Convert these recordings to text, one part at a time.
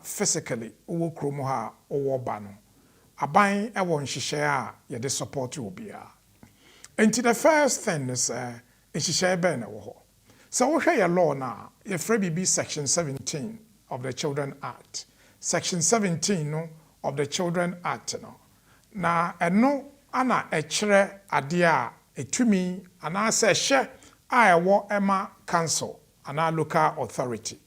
physically uwo kromo ha owo ba no aban e won hihye a ye de support obia enti the first thing is hihye be na wo ho so wo hwe ye law na ye free BB section 17 of the Children Act section 17 no of the Children Act no na eno ana ekire ade a etumi ana se hye a ewo ema council ana local authority.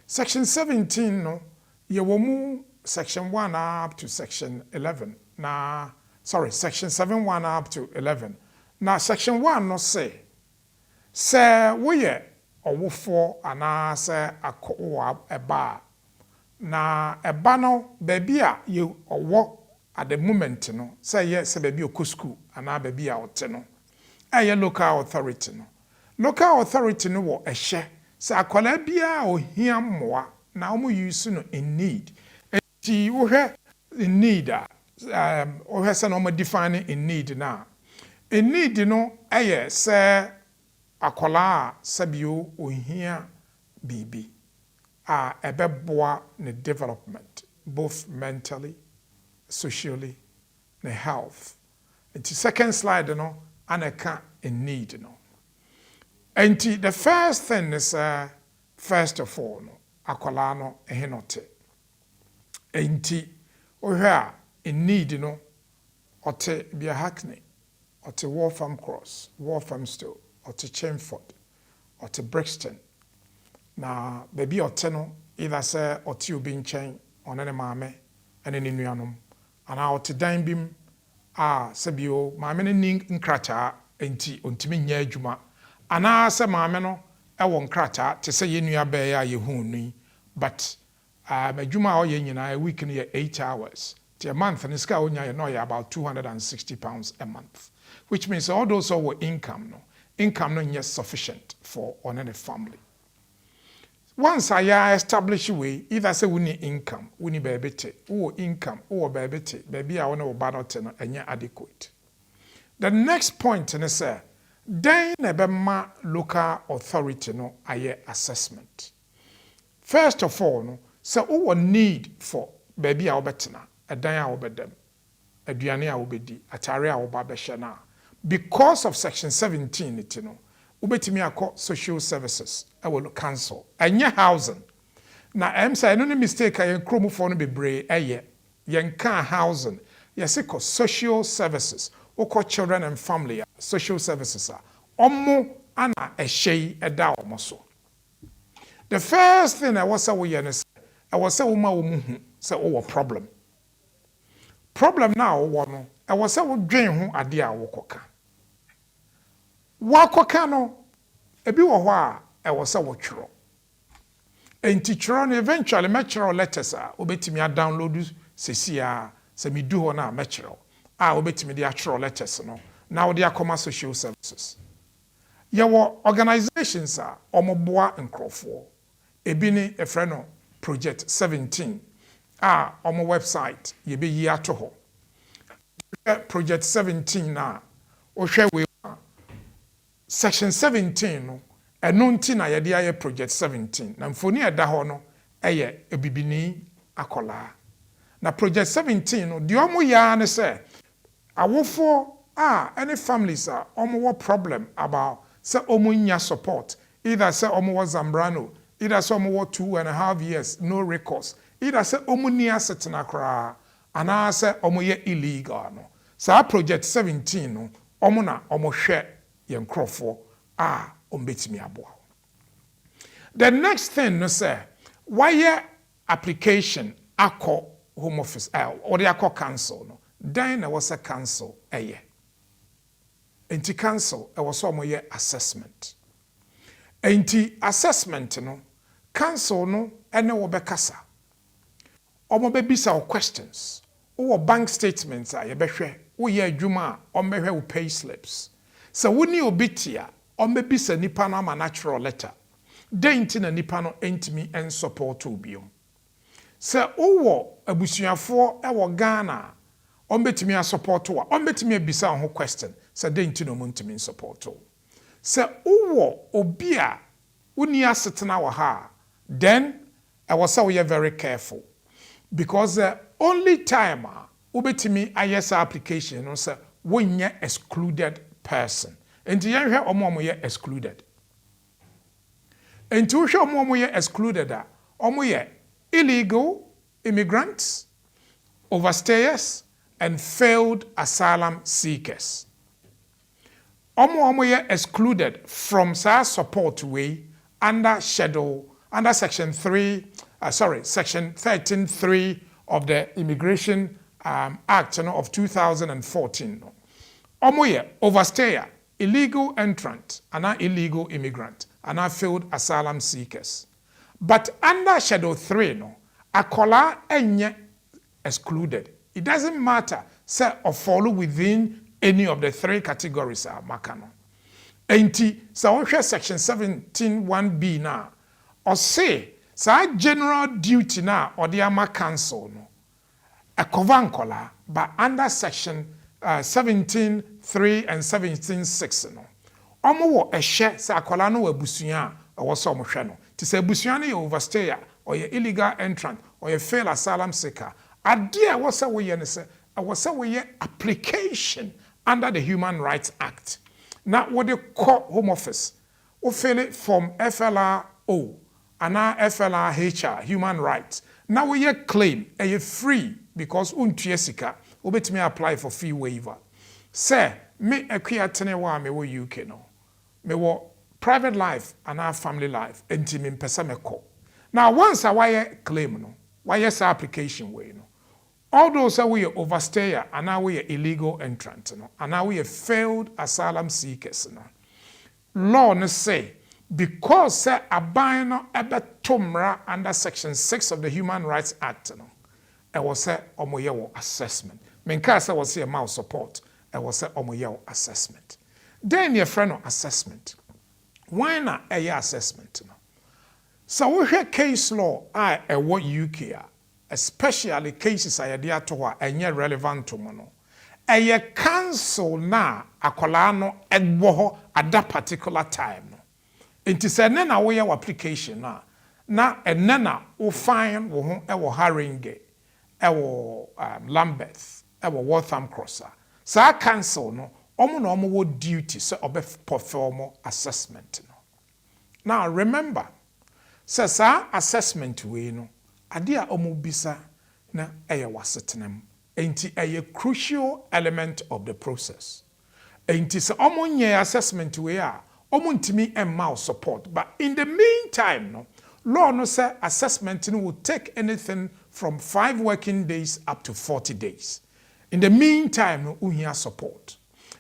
Section 17 no ye womu section 1 up to section 11 na section 7 1 up to 11 na section 1 no say we ye owofo ana say akwa eba na eba no baby a ye owo at the moment no say ye say baby okɔ school ana baby a ote no ye local authority no local authority no wo ehye say akola bia ohia mmoa na omo use no in need enti wo hwɛ in need wo hwɛ say no omo define in need na in need no say akola sabio ohia bibi ebeboa ne development both mentally socially ne health enti second slide no anaka in need no. And the first thing is, first of all, no, akola no ehinote. Enti, oha in need no, ote be a Hackney, ote Waltham Cross, Walthamstow, ote Chelmsford, ote Brixton. Na baby ote no, either say ote ubi nchen, onene mame, ene nuanum, ana ote dainbim, sebio mame ne nkrata enti ontimi nya adwuma. Ana se maame no e won krata te se yenua be ya ye hu ni but adwuma o ye nyina a week no ye 8 hours te a month and ska onya ye no ye about £260 a month, which means all those who income no yes sufficient for on any family. Once I establish way either say we need income we need baby te wo income wo baby te baby a wona wo ba no te no enya adequate. The next point is say then ebema local authority no aye assessment. First of all no say who need for baby a obetena edan a obedem aduane a obedi atare a obabehye na because of section 17 it no ubetimi akọ social services e will council enye housing na em say no mistake ayen kromfo no bebre eye yen kan housing yesiko social services Oko children and family social services omo ana ehye eda omo so. The first thing I was say we say I was say uma omu hu say o problem now wo no I was say wo dwen ho ade a wo koka no ebi wo ho a I was say wo tworo enti tworo no eventually me tworo letters a obetimi a download sesi a se me du ho na me tworo obetimi de atro letters no now they are social services yawo organizations are omoboa nkrofo ebi ni efre no project 17 omo website ye be yi ato ho project 17 na ohwe we section 17 no eno nti na ye de aye project 17 na mfoni eda ho no eye ebibini akola na project 17 no de omo ya ne say awofo any families are omo problem about say omo nya support either say omo was Zambrano either say omo 2.5 years no recourse either say omo ni asset na kra ana say omo ye illegal no so project 17 no omo na omo hwe ye nkrofo ombetimi aboa. The next thing no say why application akọ home office or the akọ council no then there was a council eye. Enti council was some ye assessment. Enti assessment no council no ene wo bekasa. Omo bebisa questions. Wo bank statements a ye behwe. Wo ye adwuma a ombehwe wo pay slips. So woni obitia ombebisa nipa no ama natural letter. Denti na nipa no entimi en support obiom. So wo abusuafo e wo Ghana ombetimi a support wa ombetimi abisa ho question say denti no montimi support o say uwo obi a uni asetena wa ha then was so very careful because the only time ubetimi IS application no say when you excluded person. Enti yenhwe omo ye excluded. Enti wo hwe omo ye excluded a omo ye illegal immigrants, overstayers, and failed asylum seekers. Omo ye excluded from support way under section 13.3 of the Immigration Act of 2014. Omo ye overstayer, illegal entrant, and illegal immigrant, and failed asylum seekers. But under Schedule 3, akola enye excluded. It doesn't matter, say, or follow within any of the 3 categories makano. Enti, so section 17.1b na, or say, general duty na, or the ama council no, a kovankola, but under section 17.3 and 17.6 no. Omo wo ehye sa akola no wabusuya wo so mo hwe no ti se busuya no ye overstayer or ye illegal entrant or ye failed asylum seeker ade a wo se wo ye ne se wo se wo ye application under the Human Rights Act na wo de call home office wo fill it from FLRO ana FLRH human rights na wo ye claim ye free because untue sika wo betimi apply for fee waiver say me akwiatene wa me wo UK no me wo private life and our family life enti me mpesa me call. Now once why claim no why say application way no all those are we overstayer and now we illegal entrant no and now we failed asylum seekers no law no say because say aban no ebetomra under section 6 of the Human Rights Act no e was say omoye wo assessment menka say was say mouse support e was say omoye wo assessment. Then your friend assessment. Why not a assessment? So we have case law I what UK, especially cases I idea to what and relevant to mono. A council na akolano egboho at that particular time. It is a nena way application na a nena o fine wo Haringey, Lambeth, Waltham Crosser. So our council no. Omo wo duty so obe perform assessment no. Now remember, sa assessment we no ade a omo bisa na eye wasetenem. Enti eye crucial element of the process. Enti sa omo nye assessment we a omo ntimi emma support, but in the meantime no law no say assessment no will take anything from 5 working days up to 40 days. In the meantime no uhia support.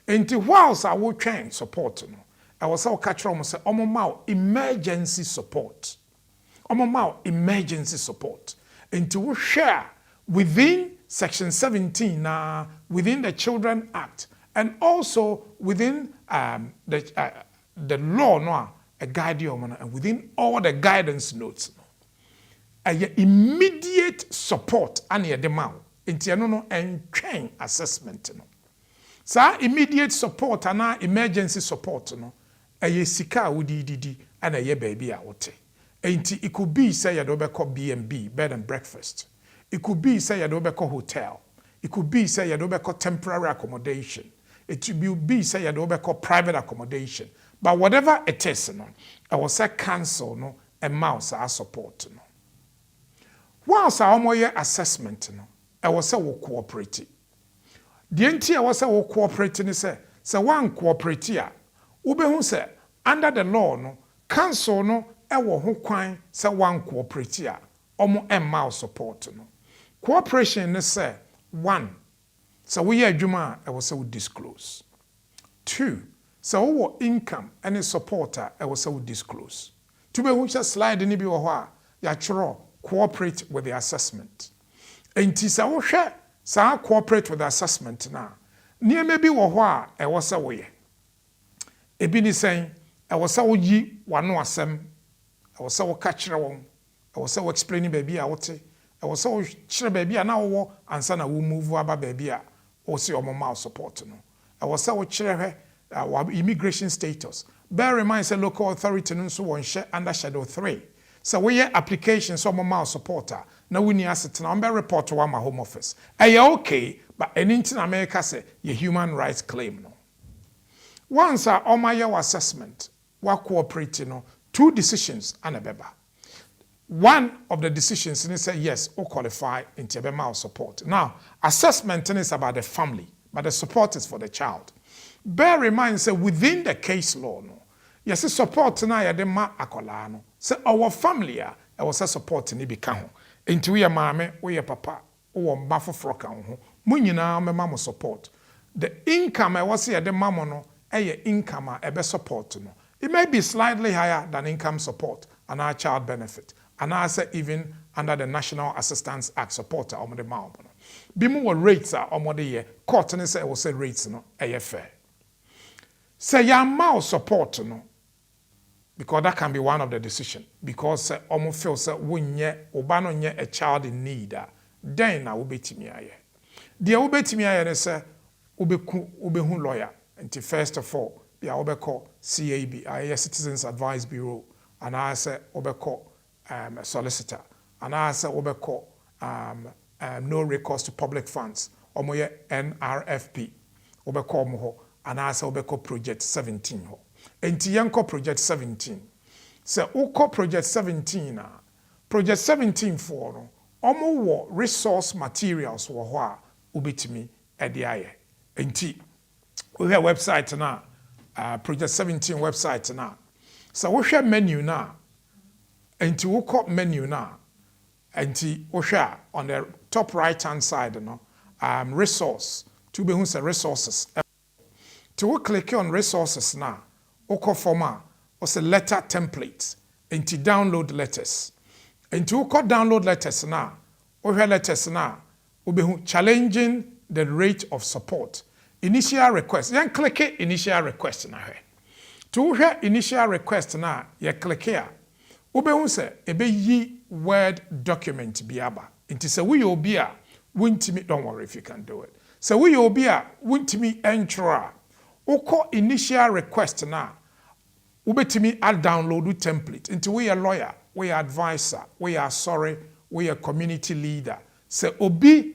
Enti whilst I will train support no, I was all catch on say omo ma emergency support. Omo ma emergency support. Enti we share within section 17 within the Children Act and also within the law no a guide you and within all the guidance notes no. A immediate support and ye demand. Enti no and train assessment no. So immediate support and emergency support no eye sika wudi and eye baby a wote. Enti it could be say you do be call B&B, bed and breakfast. It could be say you do be call hotel. It could be say you do be call temporary accommodation. It could be say you do be call private accommodation. But whatever it is no, I will say cancel no and mouse our support no. Whilst our more assessment no, I will say we cooperate. The entity was a cooperating say one cooperate here. Ubehu say under the law no council no ewo ho kwan say one cooperate here. Omo emma support no. Cooperation ne say 1. So we adwuma e was say we disclose. 2. So we income any supporter e was say we disclose. To be who slide ni bi wo ho a ya choro cooperate with the assessment. Enti sa wo hwe sa cooperate with the assessment na near maybe wo ho a e wo se wo ye ebi ni sen e wo se wo yi wano asem e wo se wo ka kire won e wo se wo explain baby a wote e wo se wo kire baby a na wo ansa na wo move aba baby a wo se omo ma support no e wo se wo kire immigration status bear in mind say local authority no so won share under Schedule 3 So we have application so my supporter. Now we need to number report to my home office. Okay, but anything America say your human rights claim no. Once on my assessment, we cooperate no 2 decisions and a beba. One of the decisions is say yes, or qualify into a support. Now, assessment is about the family, but the support is for the child. Bear in mind, say within the case law, no, yes, support na ya de ma akola no. Say our family was a support ni bi ka ho. Enti we maame, we papa, wo mba foforo ka ho. Mo nyina me ma mo support. The income was ya de mamo no, income ebe support no. It may be slightly higher than income support and our child benefit. And I say even under the National Assistance Act supporter or the mount. Be more rates are on the year. Court and say will say rates no fair. Say your mouth support no. Because that can be one of the decision. Because almost feel say when ye obano nye a child in need, then na ubeti mi aye. The ubeti mi aye say ubehu lawyer. Until first of all, be a call CAB, a Citizens Advice Bureau, and I say call a solicitor, and I say call no recourse to public funds, or more NRFP, call mo, and I say call Project 17 ho. Enti yanko Project 17. So uko Project 17 Project 17 for no, omo wo resource materials wo ho a ubitimi ede aye. Enti we have website na Project 17 website na. So we share menu na. Enti we call menu na. Enti we share on the top right hand side no resource. To be who say resources. To we click on resources na. Oko format or say letter templates. Enti download letters. Enti we call download letters na. We have letters na. We be who challenging the rate of support. Initial request. Then click it, initial request na here. To hear initial request na, you click here. Ube unse, ebe yi word document biaba. Inti se we obia, wintimi, don't worry if you can do it. Se we obia, wintimi entra. Oko initial request na, ube timi add download template. Inti we a lawyer, we a advisor, we a sorry, we a community leader. Se obi,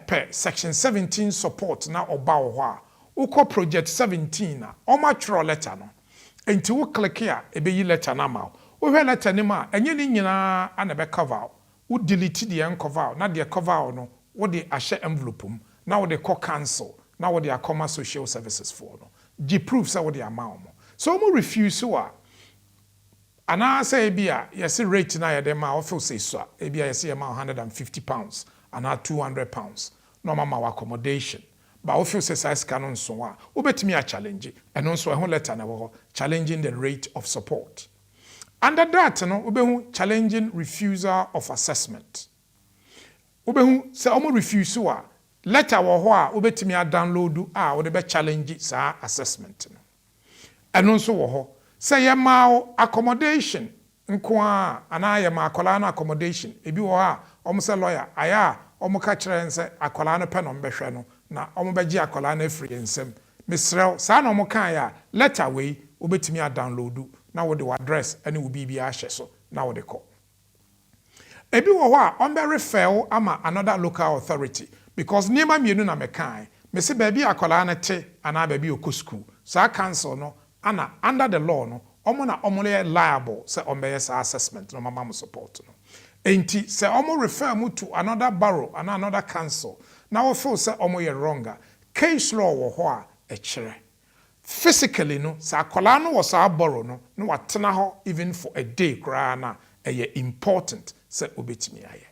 per section 17 support na oba oha uko project 17 na omatro letter no enti wo click here ebe yi letter na ma wo hwe letter ni ma enye ni nyina ana be cover wo delete the cover na the cover no wo de ahye envelope na wo de call cancel na wo de akoma social services for no gi proof say wo de amount mo so mo refuse wa ana say bia yes rate na ye de ma office say so e bia yes ye ma £150 and £200 normal accommodation. But if you say size canon so ubetimi a challenge and also a whole letter na challenging the rate of support. Under that, no ubehu challenging refusal of assessment. Ubehu say omo refuse wa letter wo ho a ubetimi a download a wo be challenge sa assessment no. And also wo ho say ye ma accommodation nko a ana ye ma akola na accommodation ebi wo ha omo say lawyer aya omo ka kire nse akola no pe no mbehwe no na omo beji akola na free nsem misrel sa na omo kan ya letter we obetimi a download na wo de address ene wo bibia ahye so na wo de call ebi wo ho a on be refer ama another local authority because niema mienu na mekan me se ba bi akola na te ana ba bi okosku sa council no ana under the law no omo na omo liable say on be yes assessment no mama support no enti say omo refer mu to another borough and another council now feel say omo ye wronger case law wo ho a kire physically no say akola no was our borough no watena ho even for a day kra na important say obetimi aye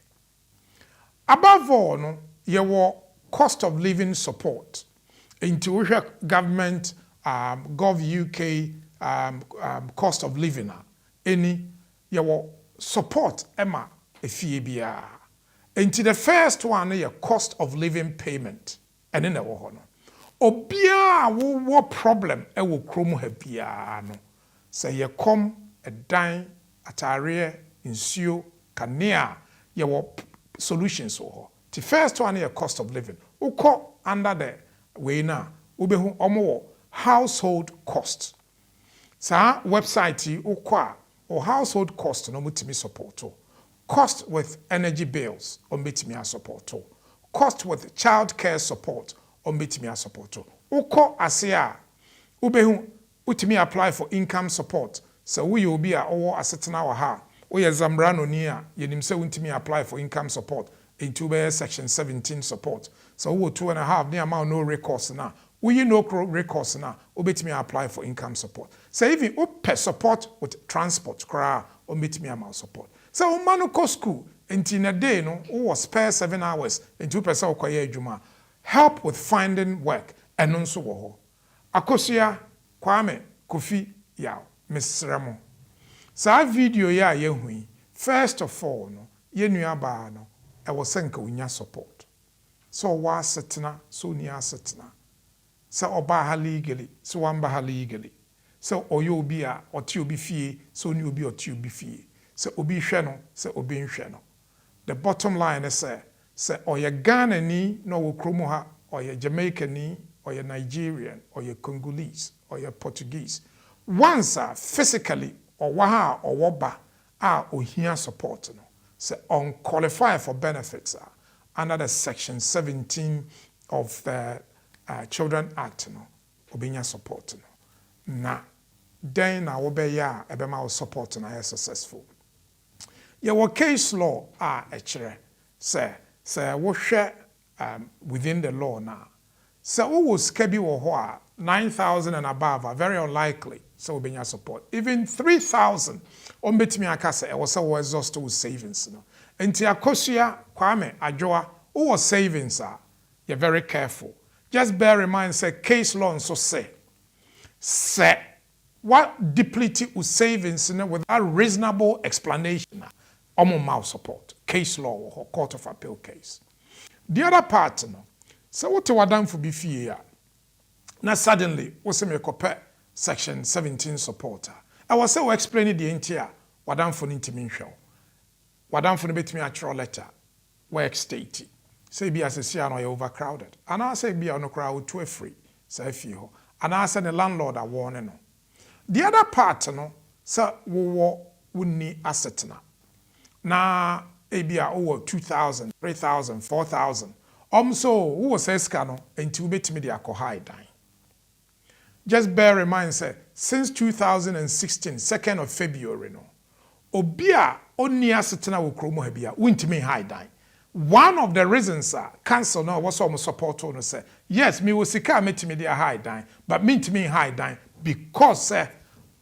above all no ye wo cost of living support into government gov UK cost of living any ye wo support ema efie bia into the first one ye cost of living payment ene na wo ho no obia wo problem e wo krom ha bia no say ye kom edan atare nsuo kanea ye wo solutions wo ho the first one ye cost of living uko under the way na ubehu omo household cost sa website uko or household cost no mutimi support to. Cost with energy bills on betimi support to. Cost with child care support on betimi support to. Uko asia ubehu utimi apply for income support. So we will be a or asetena wa ha. We zambrano niya yenim se untimi apply for income support into section 17 support. So we 2.5 near amount no recourse now. We no recourse now. Obetimi apply for income support. So if you pay support with transport, cra obetimi amount support. So manu ko school in a day no or spare 7 hours into person okoye adwuma. Help with finding work and nso wo ho. Akosia Kwame Kofi yaw Misremo. Sa video ya yehui. First of all no ye nua ba no e wo senka unya support. So wa setena so ni asetena. So oba ha legally, so wamba ha legally. So oyo obi a oti obi fie, so ni obi oti obi fie. So obi hwe no, so obi nhwe no. The bottom line is say oye Ghana ni no wo kromo ha, oye Jamaica ni, oye Nigerian, oye Congolese, oye Portuguese. Once physically or waha or woba ohia support no. Say unqualified for benefits under the section 17 of the Children Act no obinya support no na den na wo be ya ebema wo support na successful ye wo case law e kire say wo hwe within the law na say wo ska bi wo ho a 9,000 and above are very unlikely so obinya support even 3,000 on betimi aka say e wo say wo exhaust wo savings no enti akosua Kwame Adwoa wo savings you're very careful. Just bear in mind, say, case law and so say, what deplete with savings without reasonable explanation, mouth support, case law or court of appeal case. The other part, so what you done for before, now suddenly, what's me compare section 17 supporter. I was so explaining the entire, what done for intimate show, what done for the bit me a letter, work state. Say be as a see no overcrowded. And I say be no crowd too free. Say feel. And I say the landlord are warning no. The other part no, so we need asset na. Na be over 2,000, 3,000, 4,000. So who was escano until bit me the high dine. Just bear in mind, say, since 2016, 2nd of February no. Obia only asset na wo kromo hebia, wint me high dine. One of the reasons council now was almost support on say yes me will sika metimi dey high dine but me to me high dine because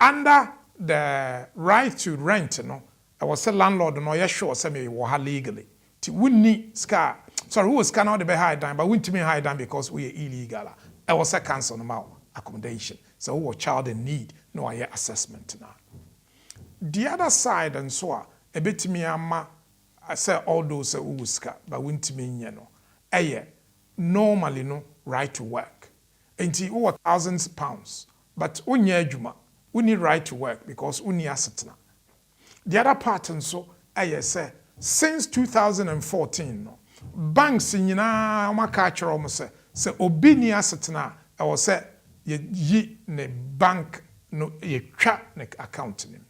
under the right to rent no I was a landlord no you sure say me wo ha legally ti wunni ska sorry who was can now the high dine but win to me high dine because we are illegal I was a council no accommodation so who child in need no I assessment now the other side and so a bit me ama I say all those uska, but won't mean no. Normally no right to work. Enti over £1,000, but unya juma, we need right to work because unya asset na. The other part and so say since 2014 no banks nyina ma ka kire o say obi ni asset na I was say ye ne bank no ye twa ne account nim.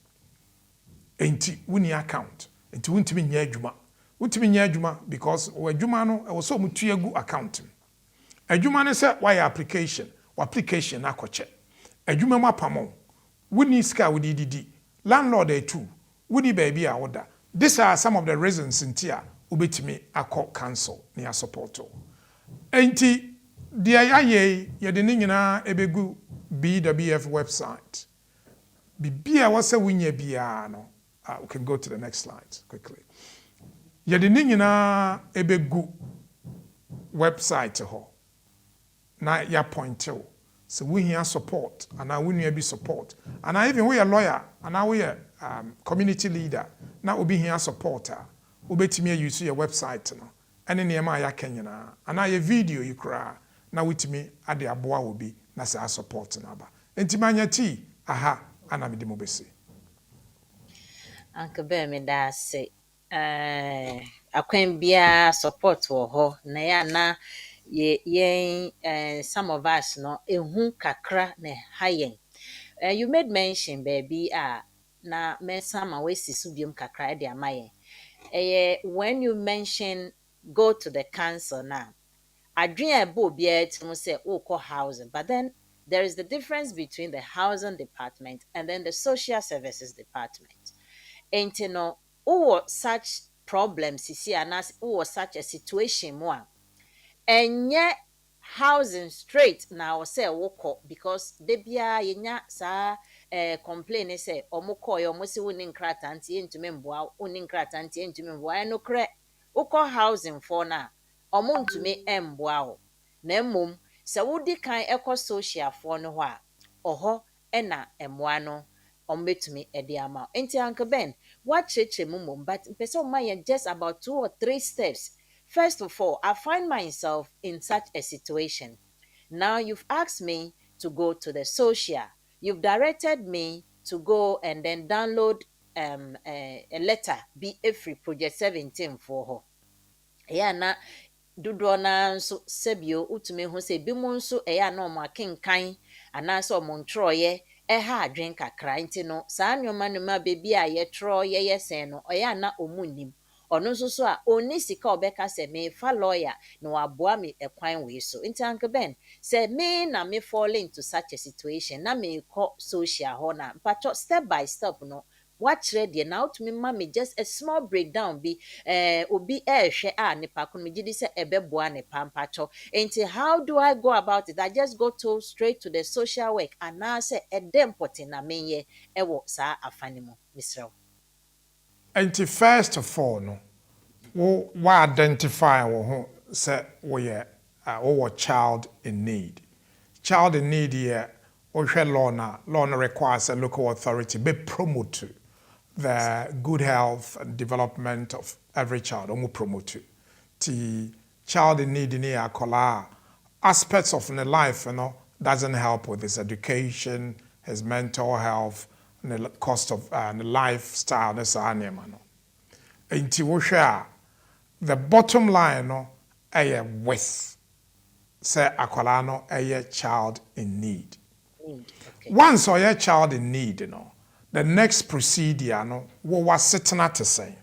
Enti unya account. Nti wuntimi nya adwuma wuntimi nya adwuma because adwuma no e wo so mutu egu account adwuma ne se why application akoche adwuma mu apamo wuni ska wudi didi landlord etu wuni baby a woda these are some of the reasons ntia obetimi akọ council ne support enti dia yaye ye de ne nyina ebegu BWF website bibia wasa wunya bia no we can go to the next slide quickly. Yedi nyina ebegu website ho. Na ya point ho. So we here support and now we be support. And now even we a lawyer and now we a community leader. Now we be here supporter. Obetimi use your website no. Ene niema ya Kenya na. And now your video you cry. Now with me ade aboa will be na say support na ba. Enti manya ti aha ana me demo bese. Uncle Bermy da say akwan bia support wo ho na ya na ye some of us no ehu kakra na hayen you made mention baby na mesama we sisubium kakra de amaye. When you mention go to the council now, adwene ebo bia to say call housing, but then there is the difference between the housing department and then the social services department. Enti no, such problems sisi anas such a situation mo a enye housing straight na wo say wokɔ because de bia yenya saa complain say omo call yo omo say woni nkrata nti entumi mboa woni nkrata nti entumi mboa eno kre wokɔ housing for na omo ntumi emboa wo na mmom sɛ wodi kan ɛkɔ social for no hɔ a ɔhɔ ɛna ɛmoa no betumi ɛde ama enti Uncle Ben wakyerɛkyerɛ mu mmom but mpɛ sɛ ɔma yɛ just about 2 or 3 steps. First of all, I find myself in such a situation. Now you've asked me to go to the social. You've directed me to go and then download a letter, BWF Project 17 for her. Yeah, na dodoɔ naa nso sɛbio wotumi ho sɛ bi mu nso ɛyɛ a na ɔmo akenkan anaasɛ ɔmo ntrɔɔyɛ ɛha adwen kakra nti no saa nneɛma beebi a yɛtrɔ yɛyɛ sɛn no ɔyɛ a na ɔmo nim ɔno nso so a ɔni sika ɔbɛka sɛ mefa lawyer na waboa me ɛkwan wei so nti Uncle Ben sɛ me na me fall into such a situation na mekɔ social hɔ na mpatwɔ step by step no wakyerɛ deɛ na wotumi ma me just a small breakdown bi obi ɛhwɛ a nipa ko no megye di sɛ ɛbɛboa ne pampatwɔ nti how do I go about it? I just go to straight to the social work anaasɛ ɛdɛ mpɔte na menyɛ ɛwɔ saa afa ne mu mesrɛ wo. Enti first of all no wo identify wo ho say wo child in need. Child in need here law na requires a local authority be promote the good health and development of every child. Omo promote the child in need in here aspects of the life doesn't help with his education, his mental health, and the cost of the lifestyle this animal. Inti wo hwe the bottom line no with say akwala no child in need. Okay. Once your child in need, the next procedure no was sitting at the same.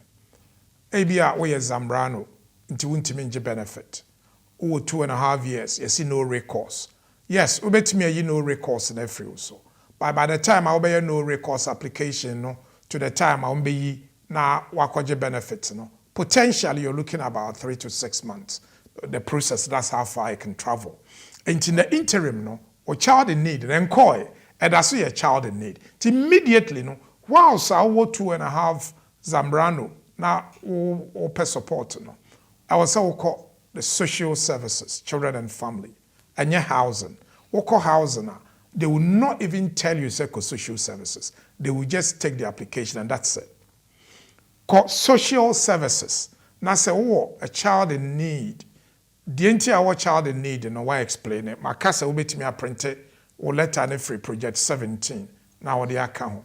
Ebia we Zambrano into untiminji benefit. 2.5 years, you see no recourse. Yes, we bet me no recourse in every also. But by the time I'll be no recourse application to the time I'll be na wakoje benefits potentially you're looking about 3 to 6 months. The process, that's how far I can travel. And in the interim or child in need, then call and that's a child in need. Immediately whilst I will 2.5 Zambrano now or per support I was also call the social services, children and family, and your housing. What call housing they will not even tell you social services. They will just take the application and that's it. Call social services. Now say, a child in need. The entire child in need, why explain it? My casa will be to me a printed or letter and free project 17. Now the account.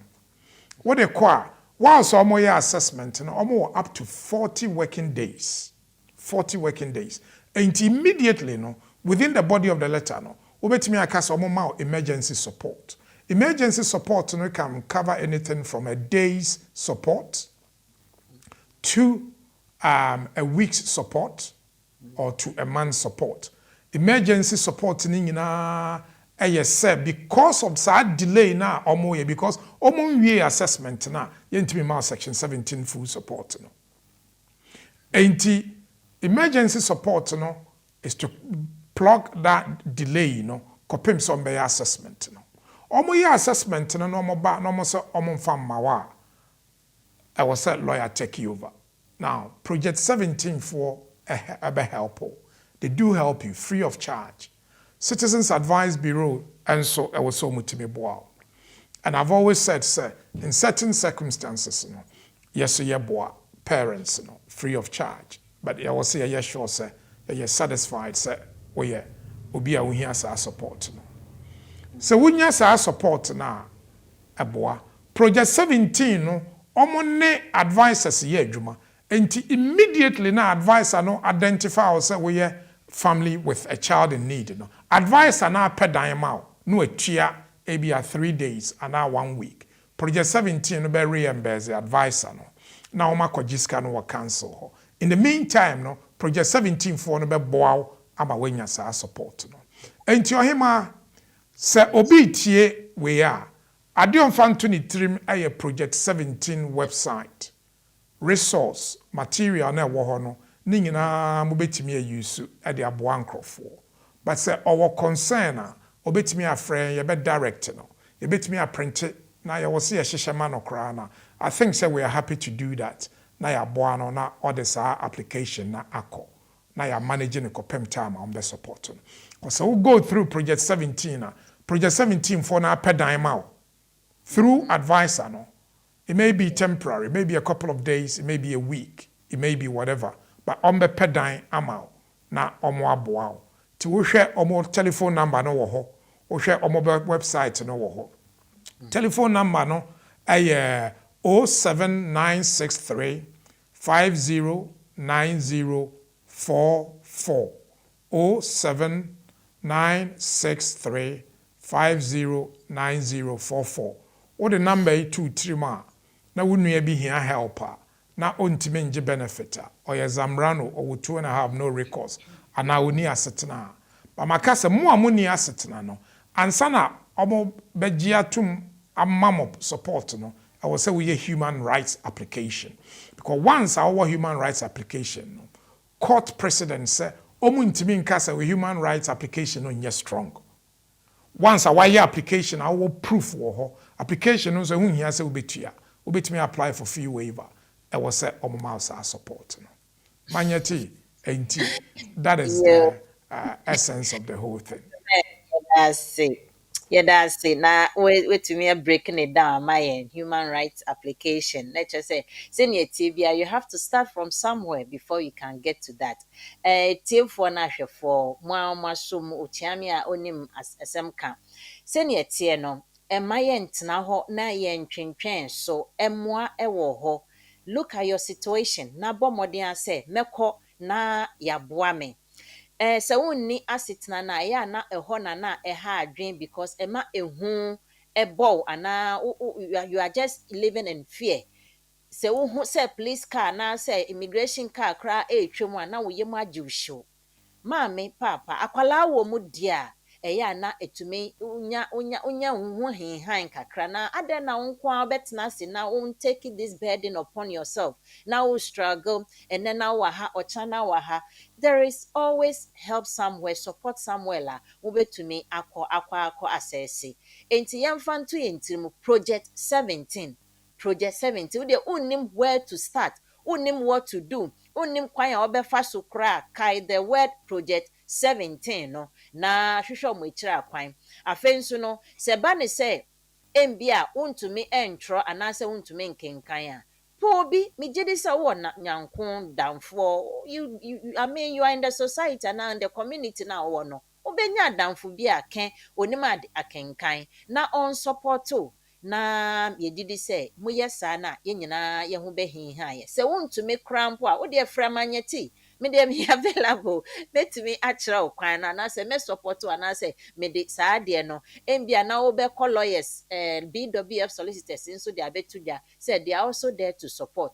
What they call whilst almost your assessment almost up to 40 working days. 40 working days. And immediately within the body of the letter will be to me a casa almost emergency support. Emergency support can cover anything from a day's support to a week's support or to a month's support. Emergency support because of that delay now because we assessment now yentimi section 17 full support emergency support is to plug that delay kopim some be assessment assessment I was said lawyer take you over. Now, Project 17 for a help. They do help you free of charge. Citizens Advice Bureau, and so I was so much boa. And I've always said, sir, in certain circumstances, yes, you boa parents, free of charge. But I will say, yes, sure, sir, you're satisfied, sir, we be a here support. So when you say support now, a boa. Project 17, omone advisors ye juma. And immediately now advisor identify ourselves we are family with a child in need. Advisor now per dime out. No a chia maybe 3 days and now 1 week. project 17 no be reimburse the advisor no na wo makɔgye sika no wɔ council hɔ. In the meantime no project 17 for no be boa ama wanya saa support no. Enti ohima sɛ obi tie we a ade ɔmfa nto ne tirim ɛyɛ project 17 website resource material na ɛwɔ hɔ no ne nyinaa mobɛtumi ayusu ɛde aboa nkrɔfoɔ. But sɛ ɔwɔ concern a obɛtumi afrɛ yɛbɛ direct no yɛbɛtumi aprint na yɛwɔ sɛ yɛhyehyɛ ma no koraa na I think say we are happy to do that na yɛaboa no na ɔde saa application na akɔ na yɛ manage no kɔpem time on the support no. So we go through project 17 project 17 for na apɛ dan ma wo through advisor no. It may be temporary, it may be a couple of days, it may be a week, it may be whatever. But on the pedan amount, na omo aboa. Ti wo hwe omo telephone number no wo ho. Wo hwe omo website no wo ho. Telephone number no ay 07963 509044 07963 509044. What the number 2-3 ma na wunua bi hia helper na ontime nje benefit or ya zamrano or 2.5 no recourse ana woni asetena ba makase mo amoni asetena no ansa na omo begye atum amamo support no I will say we a human rights application because once our human rights application no court precedent say omo ntime nkasa we human rights application no nye strong. Once a wire application, I will proof wo application no so hu hia se obetua. Obetumi apply for fee waiver. I will say mouse support no. Manyeti enti that is the essence of the whole thing. That's it. Yeah, that's it. Now, wait to me breaking it down. My human rights application. Let's just say, senior TBI, you have to start from somewhere before you can get to that. Team for Nasha for Masum Uchamia Onim as SMK. Senior Tieno, and my ent now na yen chin so emwa ewo ho. Look at your situation. Na bomodian say, Meko na yabuame. Sɛ wonni asetena na ɛyɛ na ɛhɔ na ɛha adwen because ɛma ɛhu ɛbɔw anaa you are just living in fear. Sɛ wohu sɛ police car na sɛ immigration car koraa ɛretwa mu a na woyɛ mu agye wo hyew. Maame papa akwalaa wɔ mu di a ɛyɛ na etumi unya ho henhan kakra na adan na wo nko a betena ase na wo take this burden upon yourself. Now we struggle and then now waha or chana waha. There is always help somewhere, support somewhere la ube to me ako assessi. Enti yamfan to intim project 17. Project 17. Ude unim where to start, unim what to do, unim kwanya obefa so kra kai the word project 17 no na hwehwe mo kira kwan. Afen so no se ba ne se embia untumi entro anase untumi nkenkan a Pobi, me jedi sa wo na nyankon damfo. I mean, you are in the society and in the community now wo no. Obenya damfo bi aken, onima akenkan. Na on support to. Na ye jedi say, moye sa na ye nyina ye ho behin ha ye. Se wontumi krampo a, wo de framanyeti. Me dem be available. Betumi achira okwan na se me support to na se me de saa de no. Embia na wo be call lawyers BWF Solicitors nso de abetu dia say they are also there to support.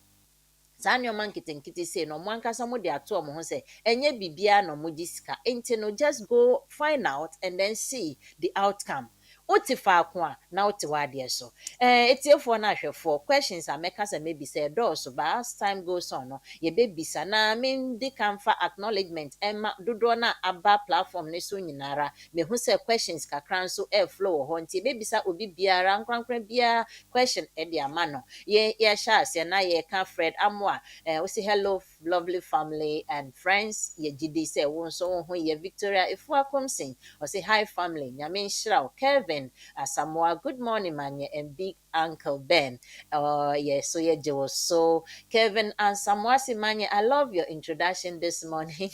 Saa nneɛma nketenkete say no mo ankasa mo de ato mo ho say enye bibia no mo gisika enti no just go find out and then see the outcome. Oti faako a na oti wade so etiefo na ahwefo questions a meka say maybe say so but as time goes on no ye bebisa na me di kanfa acknowledgement emma dodo na aba platform ne so nyinara me hu say questions kakran so flow ho nti bebisa obi biara nkwankran biara question e di ama no ye sha ase na ye ka Fred Amwa we say hello lovely family and friends ye gidi say won so ho ye Victoria Ifu Akomsin we say hi family nyame nhyira Kevin Samoa, good morning, Manya, and Big Uncle Ben. Yes, so yeah, Joe. So Kevin and Samoa Manya, I love your introduction this morning.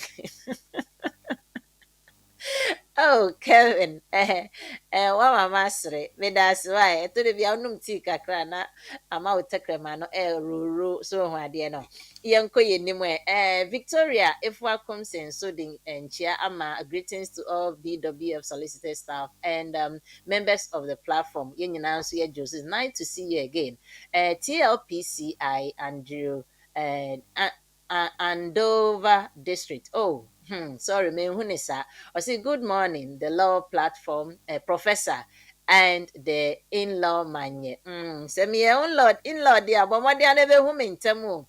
Oh, Kevin, wa mama sere, me that's why. To the bia unum tea kakra na ama utekrema no ruru so ho ade no. Yenko yenim Victoria if welcome sen so din enchia ama greetings to all BWF Solicitors staff and members of the platform. Yen nyina so ye Joseph. Nice to see you again. TLPCI Andrew Andover District. Oh, sorry, me hunisa. I say good morning, the law platform professor and the in-law manye. Say me in-law dia but mo dia na be hu me ntemu.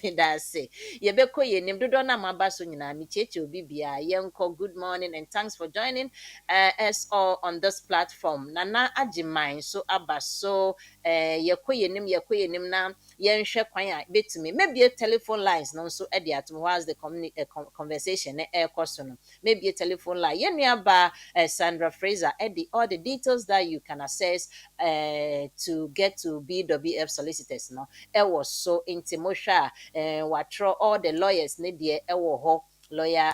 Me da say. Ye be ko ye nim dodo na maba so nyina me cheche obi bia yenko good morning and thanks for joining us all on this platform. Nana ajiman so aba so ye ko ye nim na yenhwe kwan a betumi maybe telephone lines no so e dey atom whilst the conversation e so no maybe a telephone line yenuaba Sandra Fraser edit all the details that you can access to get to BWF Solicitors no was so intimosha watro all the lawyers ne de ho lawyer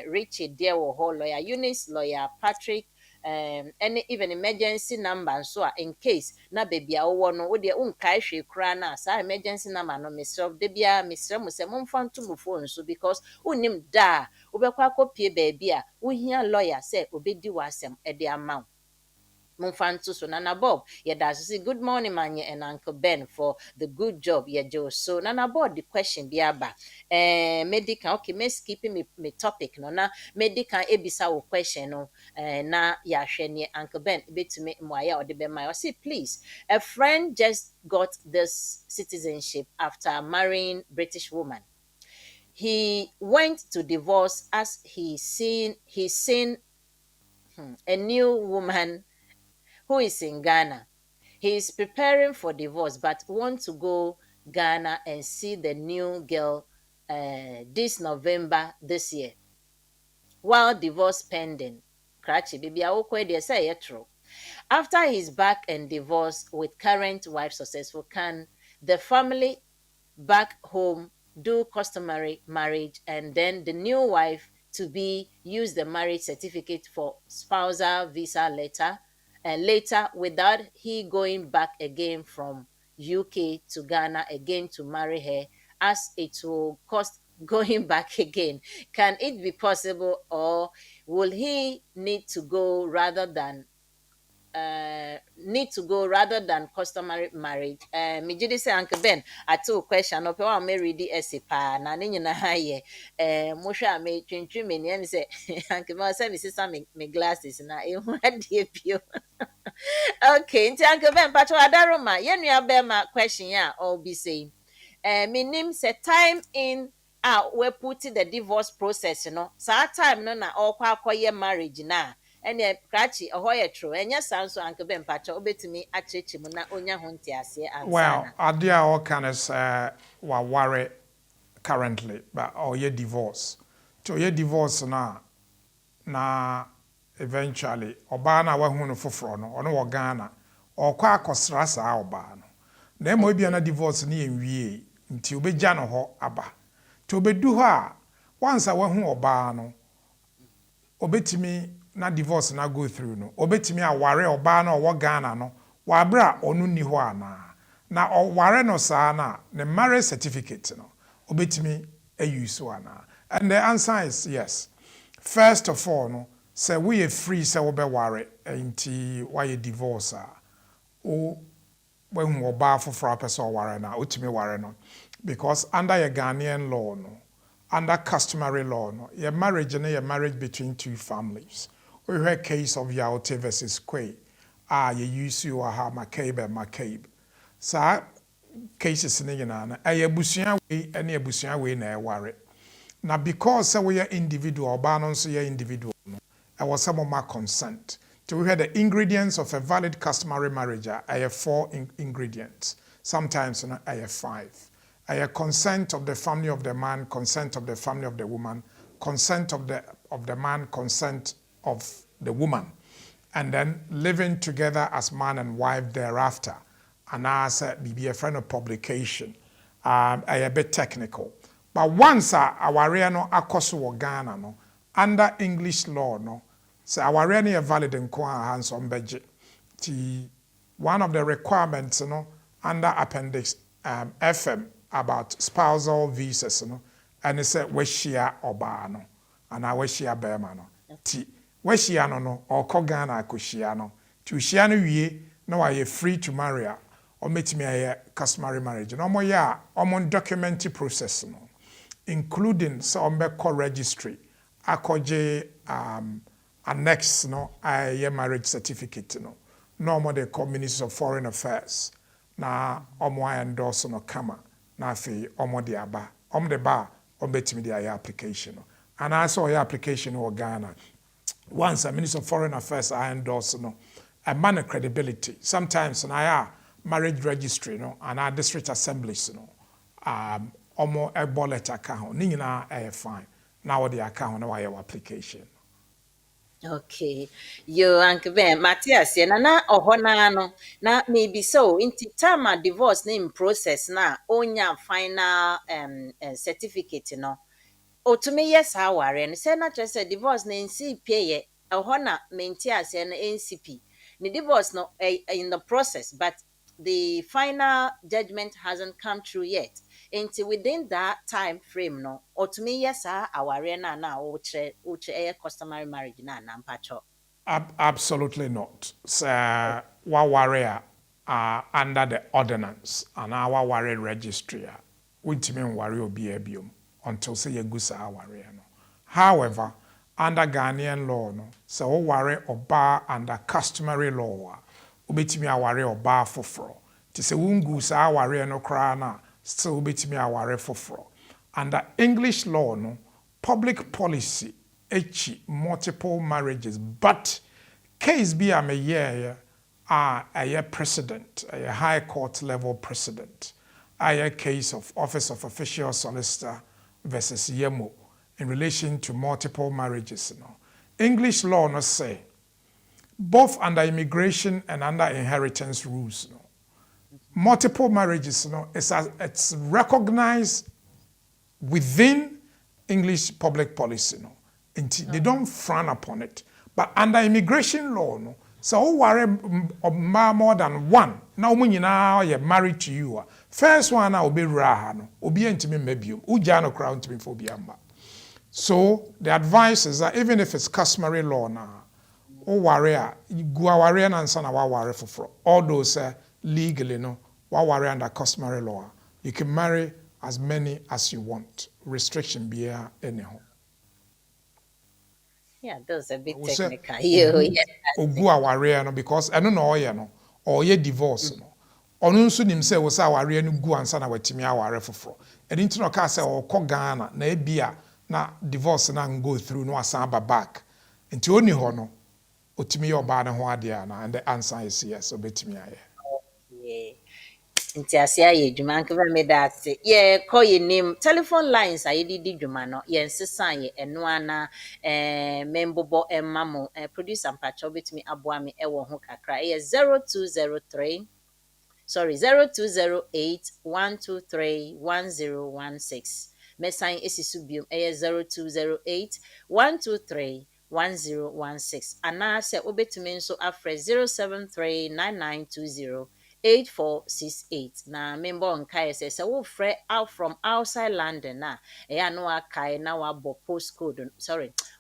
Richard there ho lawyer Eunice lawyer Patrick any even emergency number so in case na baby a wo no wo de unkai hwe kra na sa emergency number no mesrɛ de bia mesrɛ mo sɛ momfa nto mo phone so because unim da wobɛkɔ akɔpie baabi a wohia lawyer sɛ obɛdi w'asɛm de ama wo Mumfantu so Nana Bob, say good morning, man, and Uncle Ben for the good job, Joe. So Nana Bob, the question biaba, medical, okay, me skipping me topic, no, na medical ebisa wo question, no, na ya sheni Uncle Ben, bit to me, moya or the be my, say please, a friend just got this citizenship after marrying British woman. He went to divorce as he seen a new woman who is in Ghana. He is preparing for divorce but want to go Ghana and see the new girl this November this year. While divorce pending, Krachi baby awokwe say true. After he's back and divorced with current wife successful, can the family back home do customary marriage and then the new wife to be use the marriage certificate for spousal visa letter and later without he going back again from UK to Ghana again to marry her as it will cost going back again. Can it be possible or will he need to go rather than customary marriage. Me jidi say Uncle Ben atu question no pe wa me read essay pa na ne nyina ha ye mo hwa me twintwi me ne say Uncle Ben say me sister me glasses na e hu ade bio. Okay, nti Uncle Ben pato adaroma ye nua be ma question ya all be saying me name say time in we put the divorce process no sa time no na okwa akoye marriage na ene krachi oho ye true enye sanso Uncle Ben pato obetumi acheche mu na onya ho ntiase ansana. Well, idea all kind of wa worry currently but or divorce to your divorce na eventually oba na wa hu no foforo no ono wo Ghana okwa akosra saa oba no na mo bia na divorce na enwie nti obegya no ho aba to obedu ho a once wa hu oba no obetimi na divorce na go through no obetimi aware oba na owo Ghana no wa bra onu ni ho ana na oware no saa na the marriage certificate no obetimi use ana and the answer is yes. First of all no say we are free say we be ware nti why divorce o when we ba for person ware na otimi ware no because under your Ghanaian law no under customary law no your marriage and your marriage between two families. We heard case of Yaote versus Kwe. You use you ha McCabe. So cases in the busia way any busia way na worry. Now because we are individual, balance so individual. I was some of my consent. To we had the ingredients of a valid customary marriage. I have 4 ingredients. Sometimes I have 5. I have consent of the family of the man, consent of the family of the woman, consent of the man, consent of the woman, and then living together as man and wife thereafter. And as be a friend of publication, a bit technical. But once our no akoso Ghana no under English law no So aware no valid nko a hands on budget. One of the requirements, under Appendix FM about spousal visas, and it's a weshia obano, and a weshia bermano. Weshia no, or Kogana Kushiano. To Shiano ye, no, I free to marry or meet me a customary marriage. No more ya, documentary process, including some registry, akoje annex a marriage certificate no more they call Minister of Foreign Affairs na endorse no kama na afi de aba de ba betimi de application and I saw your application in Ghana once a Minister of Foreign Affairs I endorse a man of credibility sometimes na marriage registry and our district assemblies a letter ka ho ni nyina fine now the account na your application. Okay. Yo, Uncle Ben, Matthias, na ohona no, na maybe so, inti time divorce name process na, onya final certificate no. Otumi yes how are and say na just divorce na NCP ye, ohona Matthias and NCP. The divorce no in the process, but the final judgment hasn't come true yet. Until within that time frame no, otumi yes aware na uche customary marriage na mpacho. Absolutely not. So, warrior under the ordinance and our warrior registry, which mean warrior be abium until say you go warrior no. However, under Ghanaian law no, so warrior or bar under customary law, ubetimi a warrior or bar for fro. To say wungu sa warrior no krana, still ubetimi a warrior for fro. Under English law no, public policy multiple marriages, but case be a year a precedent, a high court level precedent, a case of Office of Official Solicitor versus Yemo in relation to multiple marriages. English law no say both under immigration and under inheritance rules. Multiple marriages it's recognized within English public policy. They don't frown upon it. But under immigration law, so worry more than one. Now when you now you're married to you, first one will be raha, will be intimate maybe ujano crown to me for biamba. So the advice is that even if it's customary law now, warrior, you go warrior and son of warrior for all those legally warrior under customary law. You can marry as many as you want. Restriction be anyhow. Yeah, those are a bit technical. Yes. Ogu aware no because eno na oye no oye divorce no. Ono nso nim se wo sa aware no gu ansa na watimi aware foforo. Edi nti no ka se okọ Ghana na ebia na divorce na go through no asan ba back. Nti oni ho no otimi oba ne ho ade ana and the answer is yes obetimi aye. Yeah. Nti ase aye dwuma nka me that ye call your name telephone lines aye di dwuma no ye nsesa ye eno ana membobo emamo producer mpacho betimi aboa me ewo ho kakra ye 0208 123 1016 mesan esisu biom 0208 123 1016 ana se obetumi nso afre 0739920 8468 na member nkai say wo frɛ out from outside London na no akai na wabo postcode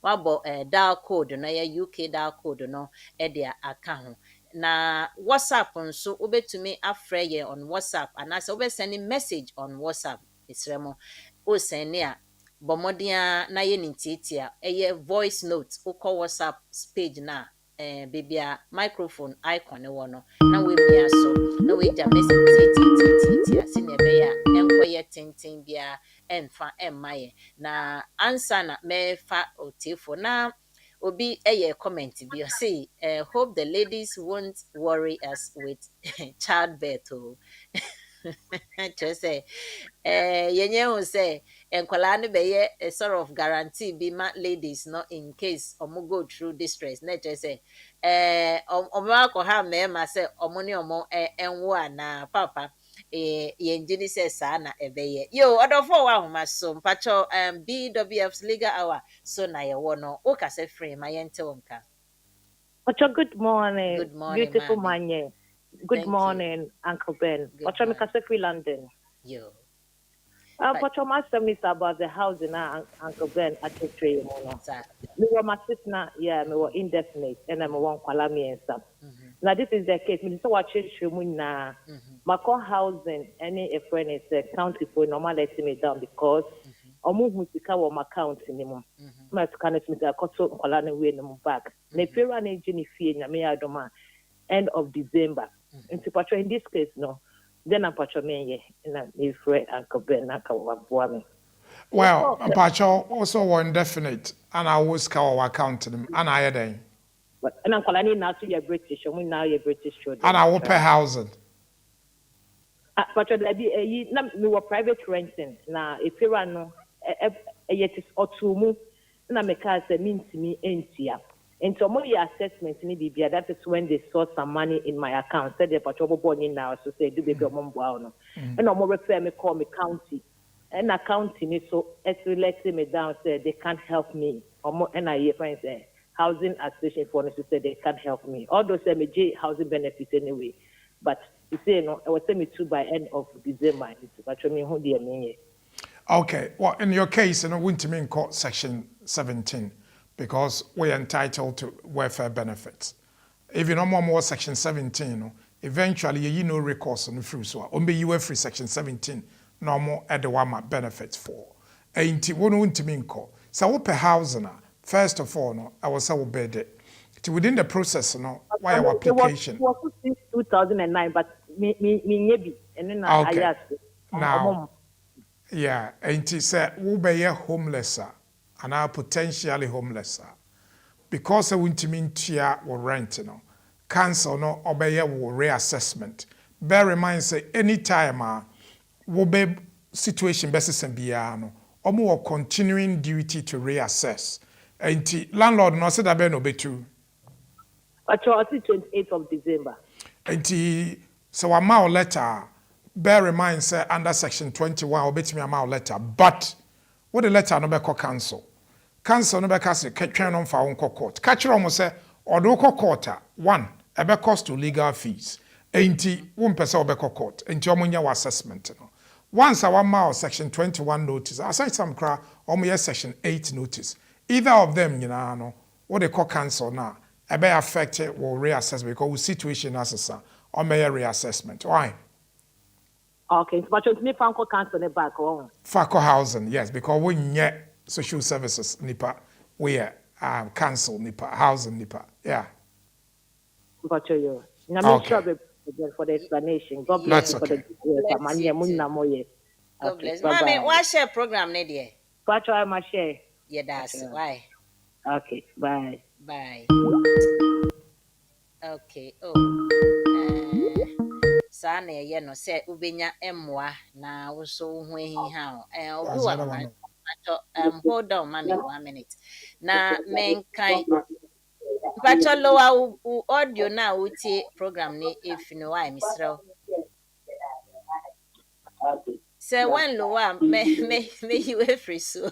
wabo dial code na UK dial code no dia aka ho na WhatsApp nso obetumi afrɛ ye on WhatsApp and as obe send message on WhatsApp isremo o send a bomodia na ye ntitia voice note ukọ WhatsApp page na bibia microphone icon ne wono na we bia so na we ja message ti asine be ya enkoye tintin bia emfa emmaye na answer na me fa otifo na obi comment bi o say hope the ladies won't worry us with childbirth. Just say yenye who say enkwala no be a sort of guarantee be ma ladies no in case omo go through distress na just say omo akoha me ma say omo ni omo enwo ana papa yenjini say sa na ebeye yo odofo wa homa so mpacho BWF's legal hour so na ye wo no o ka say free ma yente wonka. Ocho, good morning. Good morning, Beautiful Mommy. man. Good Thank morning, you. Uncle Ben. Good Ocho, morning. Mikasa London. Yo. But, Ocho, my son is about the house in Uncle Ben at the tree. sir. Me were my sister, yeah, me were indefinite, and I'm one Kwalami and stuff. Now, this is the case. Me so watch na my core housing, any a friend is a county for normal letting me down because I move music on my account anymore. My kind of me, I got so Kwalani way no back. Ne pera ne Jenny fee na me adoma end of December. Into patro in this case, no. Then I'm patro me, and I'm a friend, Uncle Ben, Naka, Wabwami. Well, Pacho also were indefinite, and I was cow account them, and I had But and I'm calling now to your British, and we now you're British children. and I will pay housing. But we were private renting. Now, if you run, yet is or two move, and I make us a mean to me empty up. And so, more assessment in Libya, that is when they saw some money in my account. Said the patrol born in now, so say, do baby or mom, and no more refer me call me county. And accounting is so it's letting me down, say they can't help me. Or more, and I hear friends say, housing association for us to say they can't help me. Although say me J housing benefits anyway. But you say no, I was saying me too by end of December. It's actually who dear me. Okay, well, in your case, you know, we to mean court section 17 because we're entitled to welfare benefits. If you know more section 17, you know, eventually you no recourse on the free so only you were free section 17 no more at the one benefits for. Ain't it one to mean court. So we per housing first of all, no, I was so bed it. Within the process, no, why our application? It was since 2009, but me and then I asked. Now, yeah, and he said, we'll be homeless, and are potentially homeless. Because I want to mean tia or rent, you know, cancel no obey reassessment. Bear in mind, say, anytime, will be situation basis and biano, or more continuing duty to reassess. And landlord no said that no be true. Actually, 28th of December. And so a mile letter. Bear in mind, say, under section 21, or bet me a mile letter. But what the letter no be call cancel. Cancel no be cancel. Catch on for unco court. Catch on say, or do court one. A be cost to legal fees. Ain't one person be court. Ain't your money assessment. No. Once a 1 mile section 21 notice. Aside some cry, or me section 8 notice. Either of them, you know, no, what they call cancel now. A be affected will reassess because we situation as a or may reassessment. Why? Okay, but you need to cancel the back on. Faco housing, yes, because we get social services nipa, we cancel nipa housing nipa, yeah. But you, I'm sure for the explanation. God bless you for the God bless. Mommy, what's your program, Nadia? But I must share. Yeah, that's why. Okay, bye. Bye. Okay. Oh. Saa na ɛyɛ no sɛ wobɛnya mmoa na woso wo ho ahiha obi wa mpatɔ hold on mommy 1 minute na menkan mpatɔ lowa wo audio na wotie program ne ɛfi no wa mesrɛ sɛ when lowa me you free so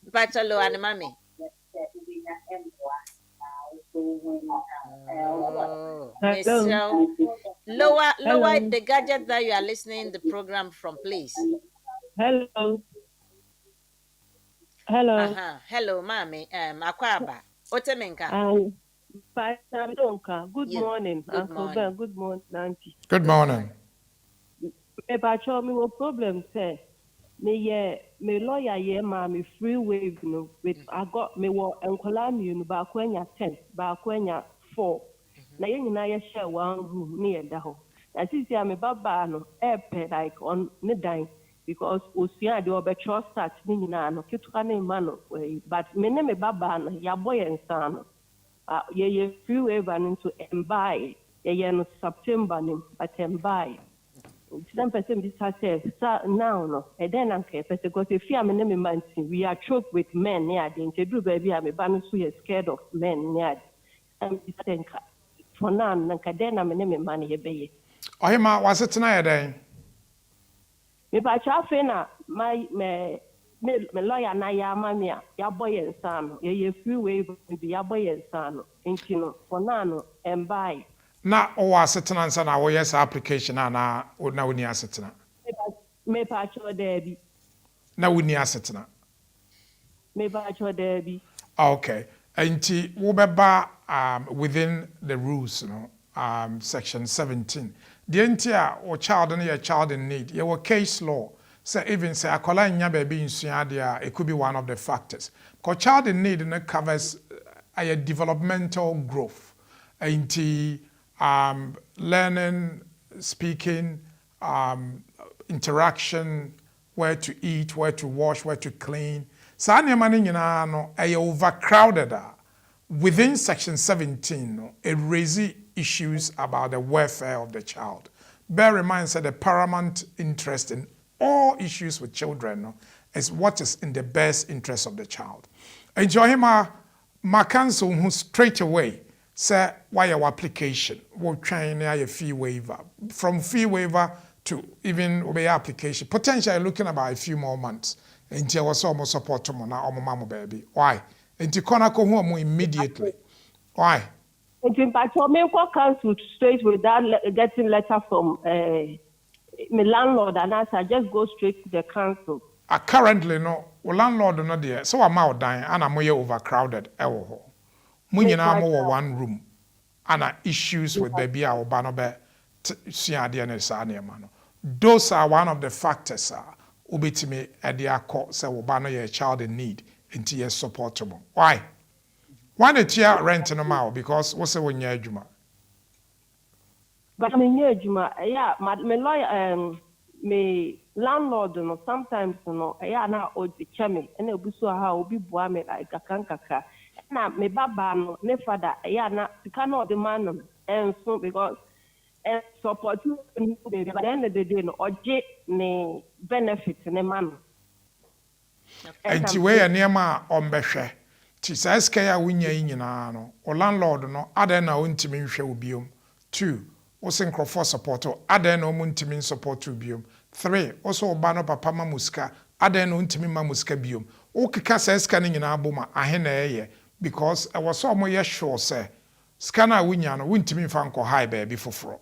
mpatɔ lowa ne mommy Lower the gadget that you are listening the program from, please. Hello. Hello, mommy. Akwaba. Otemenka. Good morning, Uncle Ben. Good morning, Auntie. Good morning. About your problem, sir. Me lawyer me free wave no with I got me wo enkola mi no ba kwanya 10 ba kwanya 4 na ye nyina ye share one room ne ye da ho na sisi am baba no like on ne dan because osia de obetro start ne nyina no ketuka ne ma no but me ne me baba no ya boy ensa no ye free wave and to embuy ye no September ni but embuy some person this has now no and then uncle because if you am in man we are choked with men near the interview baby I'm a so you're scared of men near think for now nanka then I'm in man ye be Ohima was it tonight then me ba cha fe na my me lawyer na ya mami a ya boy ensano ye free waiver bi ya boy ensano enti no for now no embai na o asetena nsa na wo yes application na woni asetena me pa cho there bi na woni asetena me pa cho there bi okay enti wo beba within the rules section 17 the entire or child and your child in need your case law say even say akola nya baby insua dia it could be one of the factors because child in need and covers a developmental growth into learning speaking interaction where to eat where to wash where to clean sa nneɛma no nyinaa no ɛyɛ overcrowded within section 17 no it raises issues about the welfare of the child. Bear in mind that the paramount interest in all issues with children no, is what is in the best interest of the child. Enjoy him my counsel who straight away say why your application will try a fee waiver from fee waiver to even obey application potentially looking about a few more months until was almost support to mona or mama baby why until konako home immediately why in fact me ko cancel straight without getting letter from my landlord and I just go straight to the council currently no landlord no there so am out dying and am overcrowded ewo ho mu nyina mo one room and issues with baby a oba no be suade na sa na ma no those are one of the factors obetimi e de akọ say oba no your child in need until you supportable why did you rent no ma because what's the when you adwuma but me adwuma yeah my lawyer me landlord no sometimes no yeah na o de cheme na obuso ha obi bua me like kakaka na me baba no ne father yeah na sika na the man enso because support you baby but at the end of the day no oje ne benefit ne man enti we ya niema ombehwe ti sa ska ya wunya nyina no o landlord no adan na ontimi nhwe obiom 2 o synchro support adan na ontimi support obiom 3 also oba no papa ma muska adan na ontimi ma muska biom o keka sa ska ne nyina aboma ahe na eye because I was so more sure say ska na wunya no wontimi fa nko high baby foforo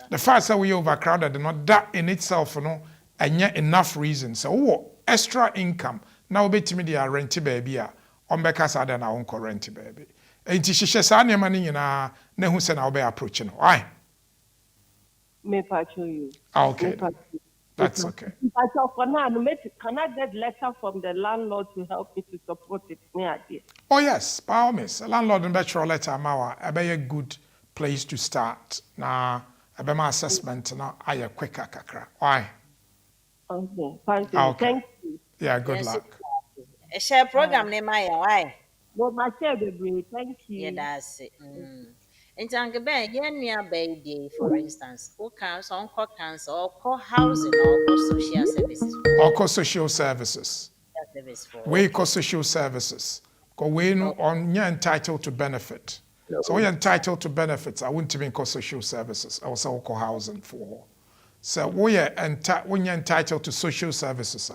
the fact that we overcrowded not that in itself no anya enough reason so extra income now betimi dia rent baby a ombeka sa da na wonko rent baby enti hihye sa ne ma ne nyina na hu se na obe approach no why me pacho you okay that's okay pacho for now no can I get letter from the landlord to help me to support it me idea oh yes by all means landlord and better letter mawa a good place to start na my assessment na aye quicker kakra why okay thank you yeah good luck a share program name why well my share baby thank you yeah that's it nti anke ben yen nua baby for instance who can so uncle cancer or call housing or call social services social services service for we call social services because we no on you're entitled to benefit so we're entitled to benefits I wouldn't even call social services I also call housing for so when you're entitled to social services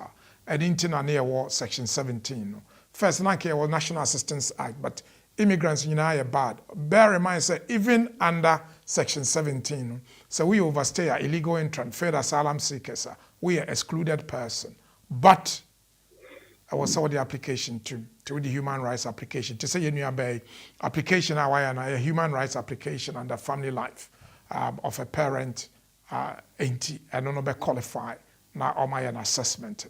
and into near war section 17 first National Assistance Act but immigrants are bad bear in mind say even under section 17 so we overstay our illegal entrant federal asylum seekers we are excluded person but I was saw the application to the human rights application to say you have application a human rights application under family life of a parent and no be qualify now or my an assessment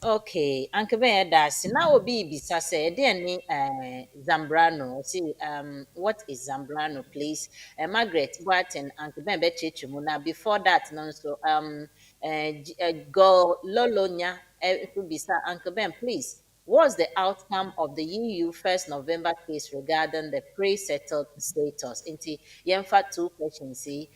okay anke ben that's now obi bisa say dey ni Zambrano see what is Zambrano please Margaret Barton anke ben be chechu mu na before that no so go lolonya bisa anke ben please what's the outcome of the EU 1st November case regarding the pre-settled status? Inti yemfa 2 questions see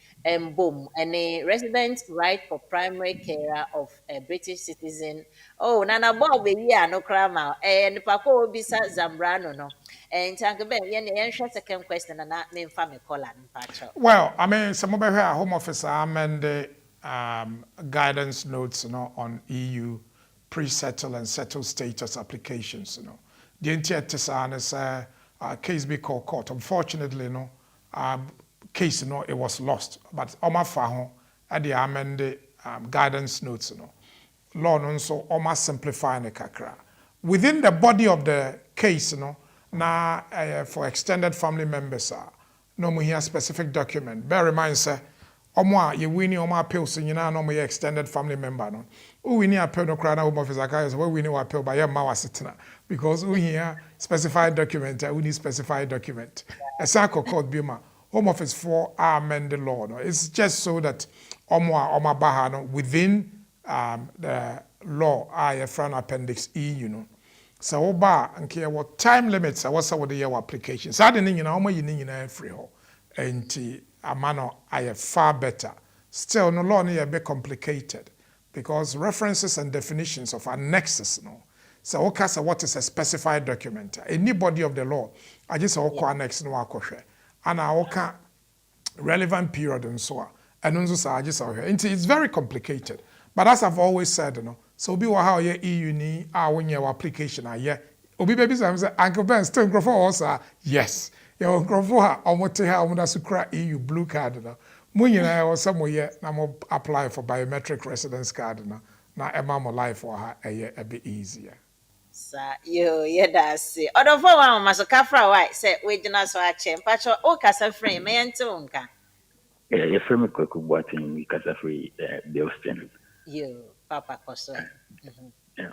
boom and a resident right for primary care of a British citizen. Oh, Nana Bob yeah no crama and Papa bisa Zambrano no. And Tangaben yen second question and not name family color patch. Well, I mean some of our home office amend the guidance notes on EU pre-settle and settle status applications. The entire Tessa is a case be called court. Unfortunately, case it was lost. But Oma Faho at the amended guidance notes, law also almost simplifying the kakra. Within the body of the case, now for extended family members, no more here specific document. Bear in mind, sir, you win your appeals, you know, no more extended family member. No, we need appeal no crowd home office. We need appeal by your mawa sitting because we here specified document. We need specified document. A cycle called Bima Home Office for amend the law. No, it's just so that Oma Bahano within the law, from Appendix E, So oba nke what time limits I was with the year application. So I didn't you free ho. And amano I far better. Still no law a bit complicated because references and definitions of annexes So okay, so what is a specified document? Any body of the law, I just annex no akoshe. And I relevant period and so on. And also I just it's very complicated. But as I've always said, so be how ye EU ni when your application obi baby say Uncle Ben still grofo also yes. Your grofo ha omote ha omoda sukra EU blue card Mo nyina o somewhere na mo apply for biometric residence card na ema mo life for her a bit easier. Sa yo that's it. Odo for one maso kafra why say we dina so ache mpacho o kasa frame me ente wonka. Your frame kwaku boatin we kasa free Boston. Yo papa koso.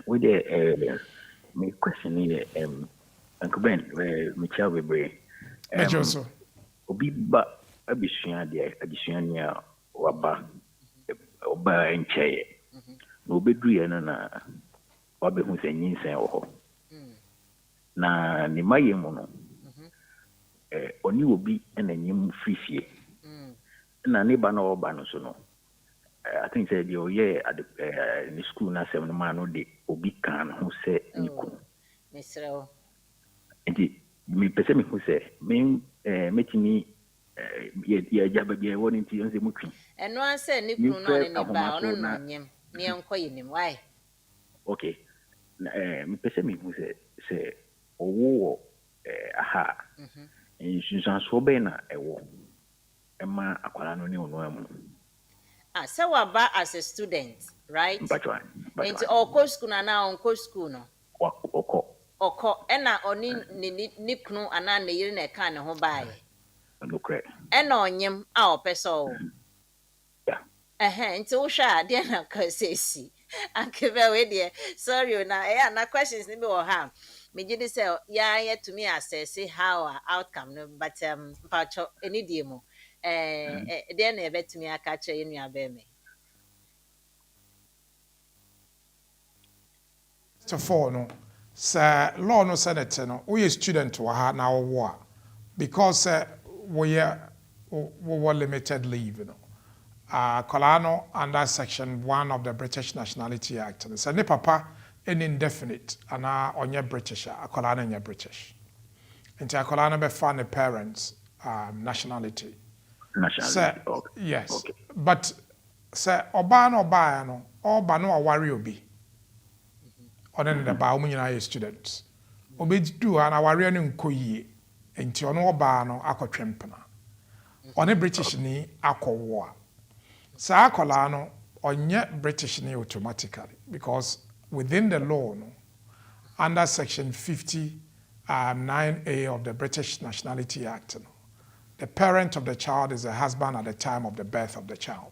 We the my question is Uncle Ben me child we bring. Mejoso. Obi ba abisua de adisuania waba oba enche. No bedru ye na wabe hu se nyinsen wo ho. Na ni maye mu no. Oni obi enanyim frifie. Na ne ba na oba no so no. I think said you at the school na 7 man no de obi kan who say niku. Misrao. Enti me pese me who say me metimi ye jaba bi won nti on se mutwi. Eno an say niku no ne ba ono no nyem. Me enko yinim why? Okay. Me pese me who say owo aha. Nsusan so be na ewo. Ema akwala no ne ono amu. So waba as a student, right? But Into oko school na onko school no. Oko ena oni ni kunu ana ne yiri na ka ne ho baaye. No correct. Ena onyem a opeso. Yeah. Into wo hwa ade na ka sesi. Ankebe we de. Sorry na na questions ni be wo ha. Me gidi say ya to me assess how outcome no but pacho eni die mo. Then a bet me a catcher in your baby. To four no, sir, law no senator no, we student to ha now war because we were limited leave, Colano under Section 1 of the British Nationality Act. So ne papa an indefinite and on your British, a Colano in your British. Into a Colano be found the parents' nationality. Sir, yes. Okay. But sir, oba no worry obi. Onen the ba omunyina students. Obi do an worry no nkoyie. Enti ono oba no akotwempena. One British ni akọwo. Sir akola no onye British ni automatically because within the law no under section 50 9A of the British Nationality Act no, the parent of the child is the husband at the time of the birth of the child.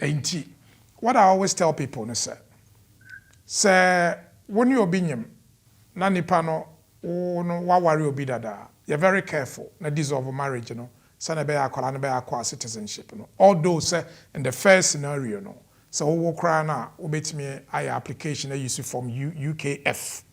And what I always tell people is say when you obinyem na nipa no wa worry obi dada, you're very careful na dissolve marriage say na be akola na be akwa citizenship although say in the first scenario so wo kra na obetimi aye application that you see from UKF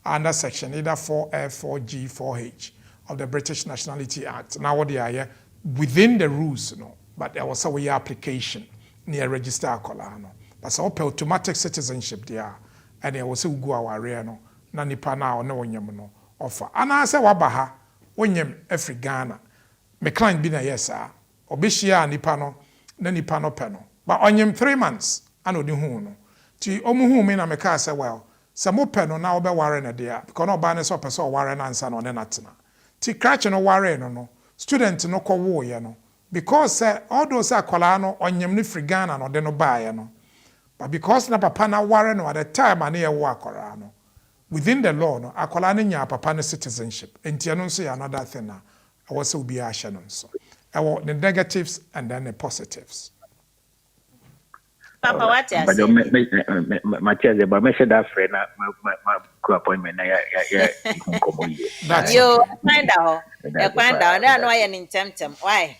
under section either 4F 4G 4H of the British Nationality Act. Now what they are within the rules, but there was a way application near register akola but so automatic citizenship there, and there was a go aware na nipa na no onyem no offer. And I say wabaha onyem every Ghana. Me client be na yes sir. Obeshia nipa no na nipa no pe no. But onyem 3 months and odi hu no. Ti omuhu me na meka say well. Sa mo pe no na obeware na dia because no ba ne so person ware na ansa no ne natena. Ti crash no ware no student no ko wo ye no because all those akwala no onyem ne free Ghana no de no bae no. But because na papa na ware no at the time ane ye wo akwala no within the law no akwala no nya papa no citizenship. Enti no so another thing na I was obi a hye no so. The negatives and then the positives. Papa, what you but saying? my chair, but me said that friend, my appointment, yeah, You find out. You find out. I know I am in temptem. Why?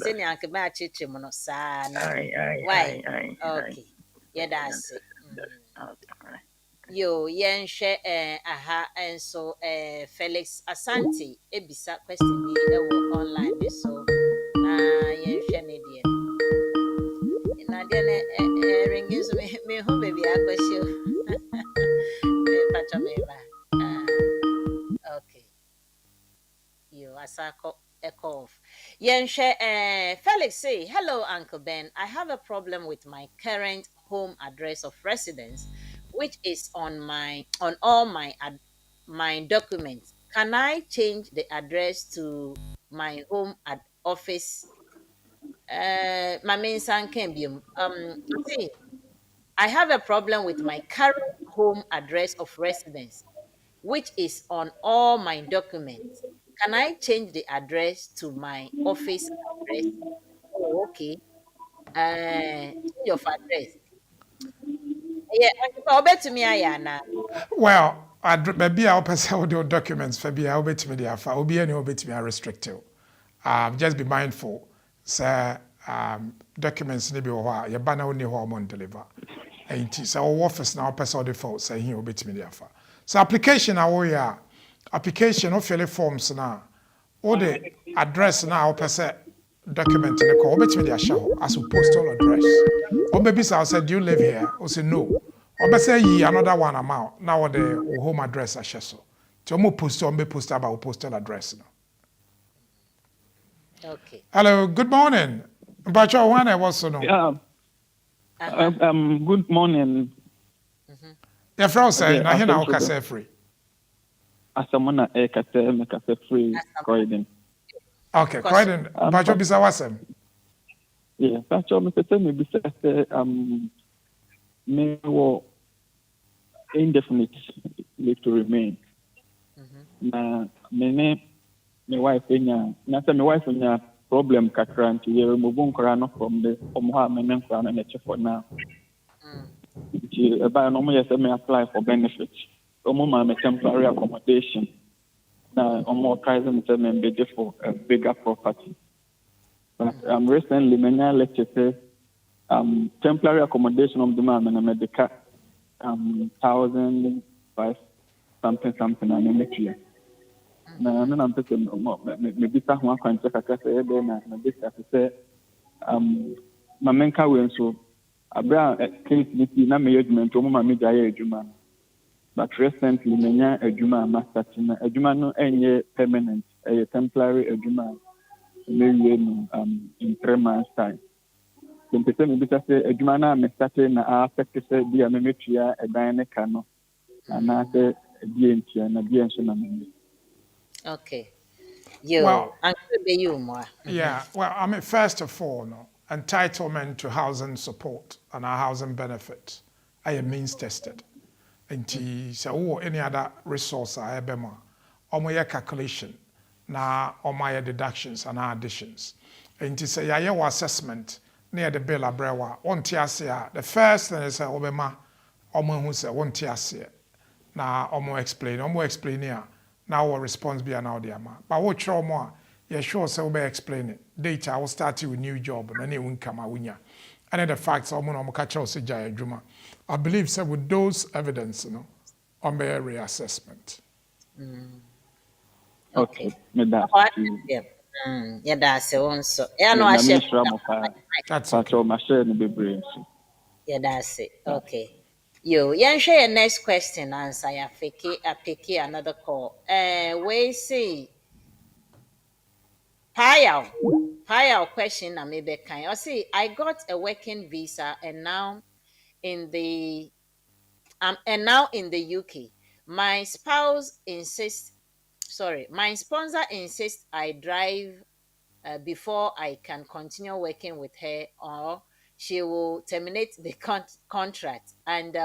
Senior Uncle Machichi Monosana. Why? Okay. Yeah, that's it. Yo, yen share aha and so Felix Asante ebisa question bi online bi so na yen share ne de na de ne ringi so me ho baby akwasho me pacha me ba okay yo asako echo off yen share Felix say hello Uncle Ben, I have a problem with my current home address of residence which is on all my documents. Can I change the address to my home office? My main son can be see, I have a problem with my current home address of residence, which is on all my documents. Can I change the address to my office address? Oh, okay. Change of address. Yeah, I'll bet to me I na. Well, maybe I'll pass out the documents for be I'll bet me the alpha, will be any bit me restricted. Just be mindful, sir. Documents maybe or your banner only hormone deliver. And so our office now pass all the faults say here will bet me the alpha. So application our application of fill forms now. All the address now pass document in the call bet me the show as a postal address. Or maybe so I said, do you live here? Or say no. Or be say ye another one amount. Now the home address I share so. To mo post on be post about postal address now. Okay. Hello, good morning. But your one I was so no. Yeah. Good morning. Your friend say na hina o kase free. Asamona e kase me kase free Croydon. Okay, Croydon. But you bisa wasem. Yeah, but you me say me bisa say me wo indefinite leave to remain. Na me wife nya na say me wife nya problem kakra nti ye remove nkora no from the omo me nkora na check for now. About no more me apply for benefits. Omo ma me temporary accommodation. Now omo tries to me be for a bigger property. But recently me na lecture say temporary accommodation of the man and medical 1,005 something and next year. Na me na mpese me bisa ho akwanche kakra say e dey na bisa say ma menka we nso abra case this na me judgment omo ma me jaye adwuma. But recently menya adwuma master na adwuma no enye permanent a temporary adwuma me no in 3 months time. Mpese me bisa say adwuma na me start na affect say bia me metua edan ne ka no na say bia ntia na bia nso na me. Okay. You, Well, you more. Yeah, well, I mean, first of all, no, entitlement to housing support and our housing benefits are means tested. And so any other resource I have more, or my calculation, now or my deductions and our additions. And to say your assessment near the bill abrewa, on tiasia, the first thing is obema, omo who say one tiasia. Now omo explain here. Now our response be an audio. But what trauma? Yeah, sure, so we explain it. Data, I will start with new job and then it won't come out. And then the facts, I'm catch also Jaya Juma. I believe so with those evidence, on my reassessment. Okay. Me that. Yeah, that's also. Yeah, no, I share. That's okay. Yeah, that's it. Okay. You share your next question answer. I pick another call. We see. Payal question na maybe kind. I see I got a working visa and now in the UK. My spouse insists my sponsor insists I drive before I can continue working with her, or she will terminate the contract and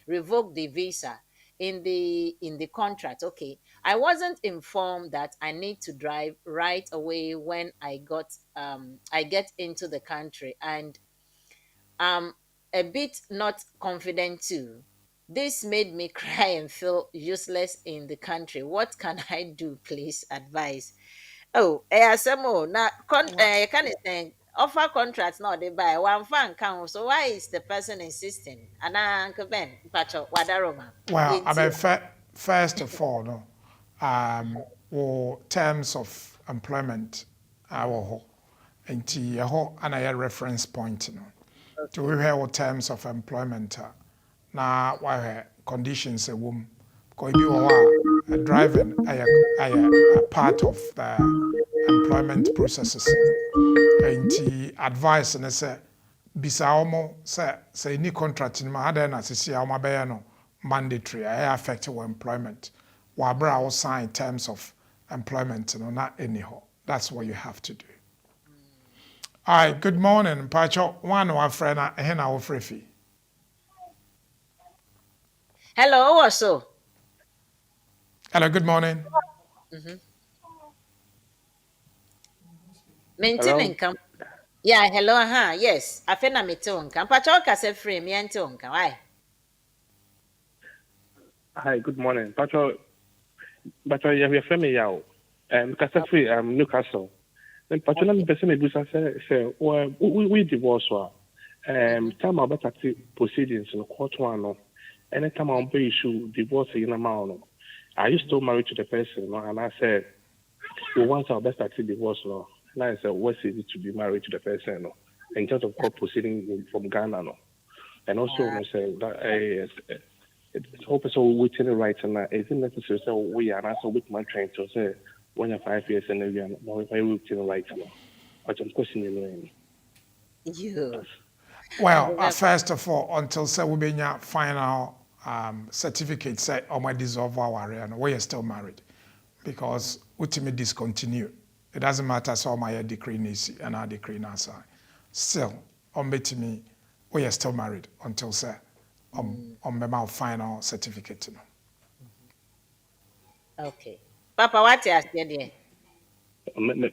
revoke the visa in the contract. Okay, I wasn't informed that I need to drive right away when I get into the country, and I'm a bit not confident too. This made me cry and feel useless in the country. What can I do? Please advise. Oh, asɛm o na can you say offer contract na ɔde buy one fan count. So why is the person insisting? Ana Uncle Ben, mpacho wadaroma. Well, I Yenti. mean, first of all, no, or terms of employment, our nti ɛhɔ ana yɛ reference point no. To we have terms of employment na wahɛ conditions a wom. Because if you are driving a part of the employment processes. Nti advice ne sɛ bisa omo sɛ any contract in ma ada na sisi a omo bɛyɛ no mandatory I affect your employment. Wabra will sign terms of employment no not anyhow. That's what you have to do. All right, good morning. Pacho, one of our friend and our free. Hello, also. Hello, good morning. Maintaining income. Yeah, hello, yes. I feel na mete income. Mpacho kase free me ente income. Why? Hi, good morning. Pacho, you have your family now. Kasa free Newcastle. Then Pacho, na me person me busa say we divorce wa. Time about proceedings in court one no. Anytime I'm be issue divorce in a no. Are you still married to the person? No? And I said, we want our best at divorce law. And I said, what's it to be married to the person? No? In terms of court proceeding from Ghana, no. And also, I said that it's hope so waiting right now. Is it necessary? So we are also with my train to say 1 year 5 years and we are not waiting right now. But I'm questioning You. Well, first of all, until say we be final certificate say on my dissolve our area, we are still married because ultimately discontinue. It doesn't matter so my decree nisi and our decree nasa. Still, on me, we are still married until say on my final certificate. Okay. Papa, what you ask there?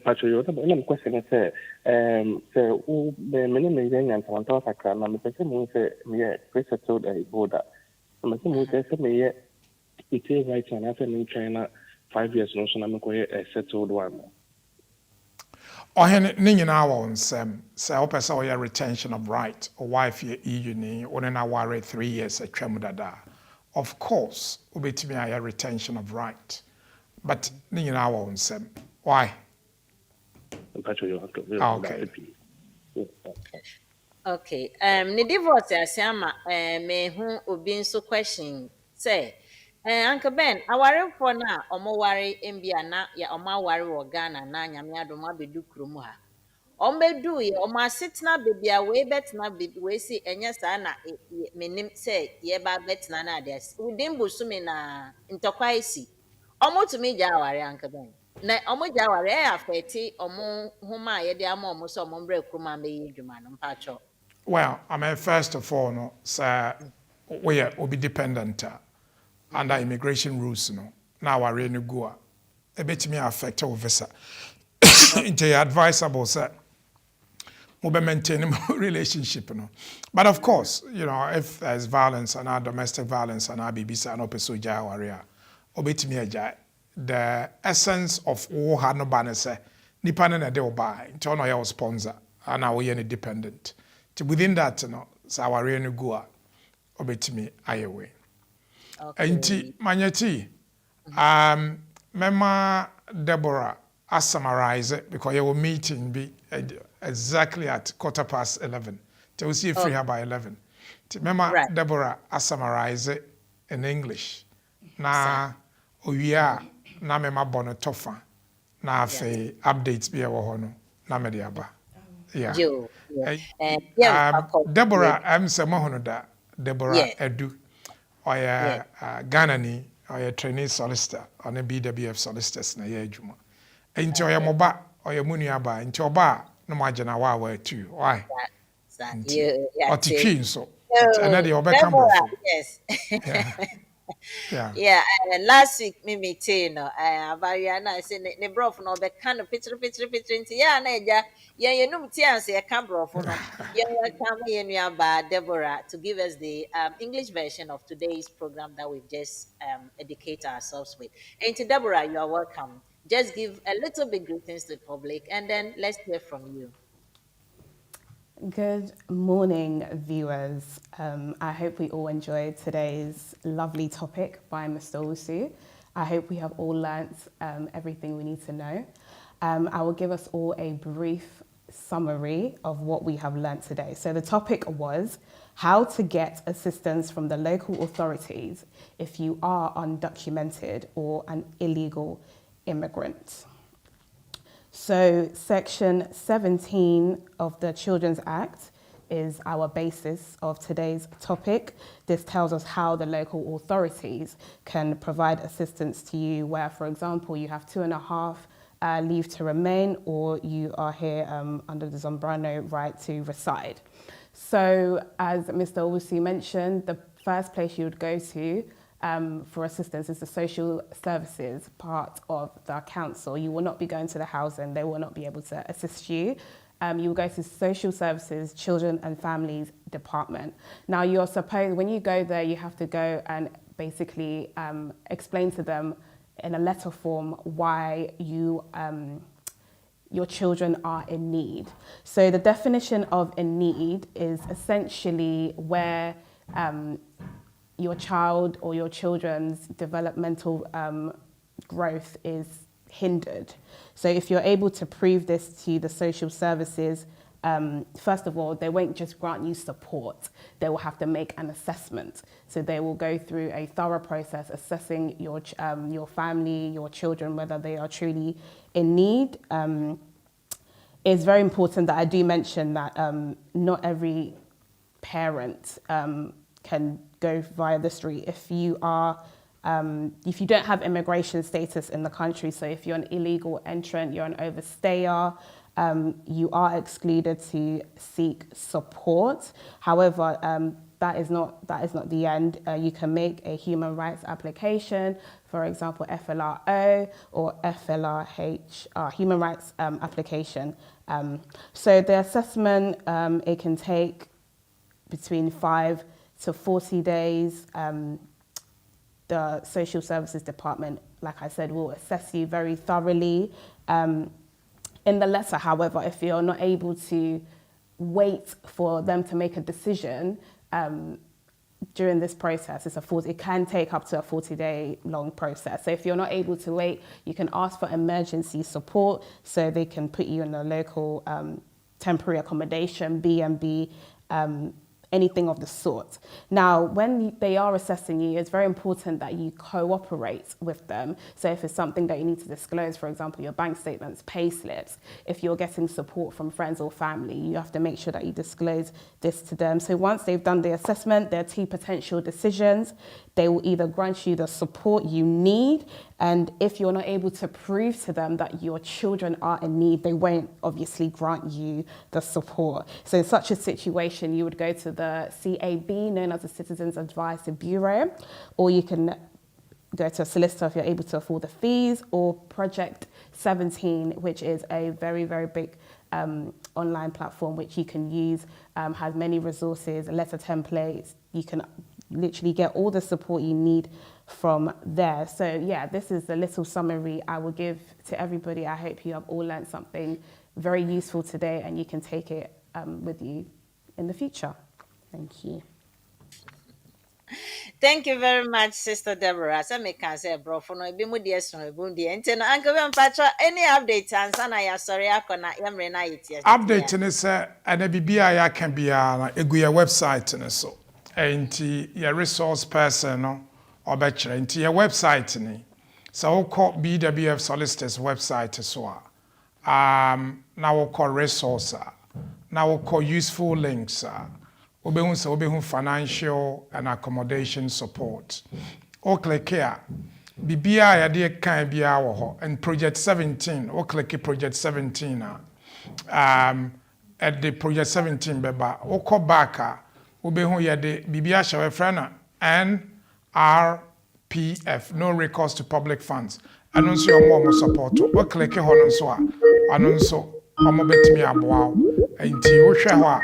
Pacho, you have question is say so the many young and talk na me person mo say me pre-settled border. Me say mo say me it is right and after in China 5 years no so na me go a settled one. Ɔhene ne nyinaa wɔ nsɛm sɛ wopɛ sɛ ɔyɛ retention of right ɔwife yɛ EU ni one na ware 3 years atwam dada. Of course wobɛtumi ayɛ retention of right but ne nyinaa wɔ nsɛm. Why? Okay. Okay. The divorce asama me hu obi nso question say Uncle Ben, aware for na omo ware mbia na ya omo aware wo Ghana na nyame adom abedu krom ha. Omedu ye omo asetena bebia we betena we si enye sa na menim say ye ba betena na ade. Udin busumi na ntokwa esi. Omo tumi ja aware Uncle Ben. Na ọmụ ji awara ya afeti ọmụ hụma a yɛde ama ọmụ sɛ ọmụ mbrɛ kurom a mɛyɛ adwuma no mpakyɛ. Well, I mean first of all no sɛ woyɛ obi dependent under immigration rules no na aware no go a ɛbɛtumi affect wo visa. Nti advisable sɛ mobɛ maintain relationship no. But of course, you know, if there's violence and domestic violence and bibisa no person gya aware a obetumi agya. The essence of wo ha no ba ne sɛ nipa ne na de wo ba nti ɔno yɛ wo sponsor ana wo yɛ ne dependent. Nti within that no sɛ aware no go a obetumi ayɛ we. Nti manyati mema Deborah a summarize it because your meeting be exactly at 11:15. They will see you free here by 11. Remember, Deborah, I summarize it in English. Na oya na mema bono tofa na afe updates bi e wo ho no na me de aba. Yeah. Joe. Yeah. Deborah, I'm Samahono da. Deborah Yeah. Edu. Or Yeah. Ghana ni or trainee solicitor on a BWF Solicitors na ye juma. Into your moba or your money aba into oba no margina wa too. Why? Yeah. Or to change so. Oh, Another obeka Deborah, brofo. yes. Yeah. Yeah. Yeah, last week me meeting no Avariana I say ne brof no be kind of picture into yeah na eja yeah num tian say can brof no yeah welcome ye nua ba Deborah to give us the English version of today's program that we've just educate ourselves with. And to Deborah, you are welcome. Just give a little bit greetings to the public and then let's hear from you. Good morning, viewers. I hope we all enjoyed today's lovely topic by Mr. Usu. I hope we have all learnt everything we need to know. I will give us all a brief summary of what we have learnt today. So the topic was how to get assistance from the local authorities if you are undocumented or an illegal immigrant. So Section 17 of the Children's Act is our basis of today's topic. This tells us how the local authorities can provide assistance to you where, for example, you have 2.5 leave to remain or you are here under the Zambrano right to reside. So as Mr. Owusu mentioned, the first place you would go to for assistance is the social services part of the council. You will not be going to the housing, they will not be able to assist you. You will go to social services, children and families department. Now you're supposed, when you go there, you have to go and basically explain to them in a letter form why you your children are in need. So the definition of in need is essentially where your child or your children's developmental growth is hindered. So if you're able to prove this to the social services, first of all, they won't just grant you support. They will have to make an assessment. So they will go through a thorough process assessing your family, your children, whether they are truly in need. It's very important that I do mention that not every parent can go via this route. If you don't have immigration status in the country, so if you're an illegal entrant, you're an overstayer, you are excluded to seek support. However, that is not the end. You can make a human rights application, for example, FLRO or FLRH, human rights application. So the assessment, it can take between 5 to 40 days. The social services department, like I said, will assess you very thoroughly. In the letter, however, if you're not able to wait for them to make a decision during this process, it can take up to a 40-day long process. So if you're not able to wait, you can ask for emergency support so they can put you in a local temporary accommodation, B&B, anything of the sort. Now, when they are assessing you, it's very important that you cooperate with them. So if it's something that you need to disclose, for example, your bank statements, pay slips, if you're getting support from friends or family, you have to make sure that you disclose this to them. So once they've done the assessment, there are 2 potential decisions. They will either grant you the support you need, and if you're not able to prove to them that your children are in need, they won't obviously grant you the support. So in such a situation, you would go to the CAB, known as the Citizens Advice Bureau, or you can go to a solicitor if you're able to afford the fees, or Project 17, which is a very, very big online platform which you can use, has many resources, letter templates. You can literally get all the support you need from there. So yeah, this is a little summary I will give to everybody. I hope you have all learned something very useful today and you can take it with you in the future. Thank you. Thank you very much, Sister Deborah. So me can say, bro, for no be mo dear son, bundi. And then Uncle Patro, any update? And sana ya sorry, akona yamre na iti. Update ne say ana bibia ya can be a eguya website ne so. Enti your resource person no obekire enti your website ni So we'll call BWF Solicitors website as well. Now we'll call resource. Now we'll call useful links. We'll be financial and accommodation support. Or click here. BBI idea can be our and Project 17. Or click Project 17. At the Project 17 beba. Or call back. We'll be the BBI show a friend NRPF, no recourse to public funds. Announce your more support. Or click here on so. Announce omo betimi aboa. Enti wo hwe ho a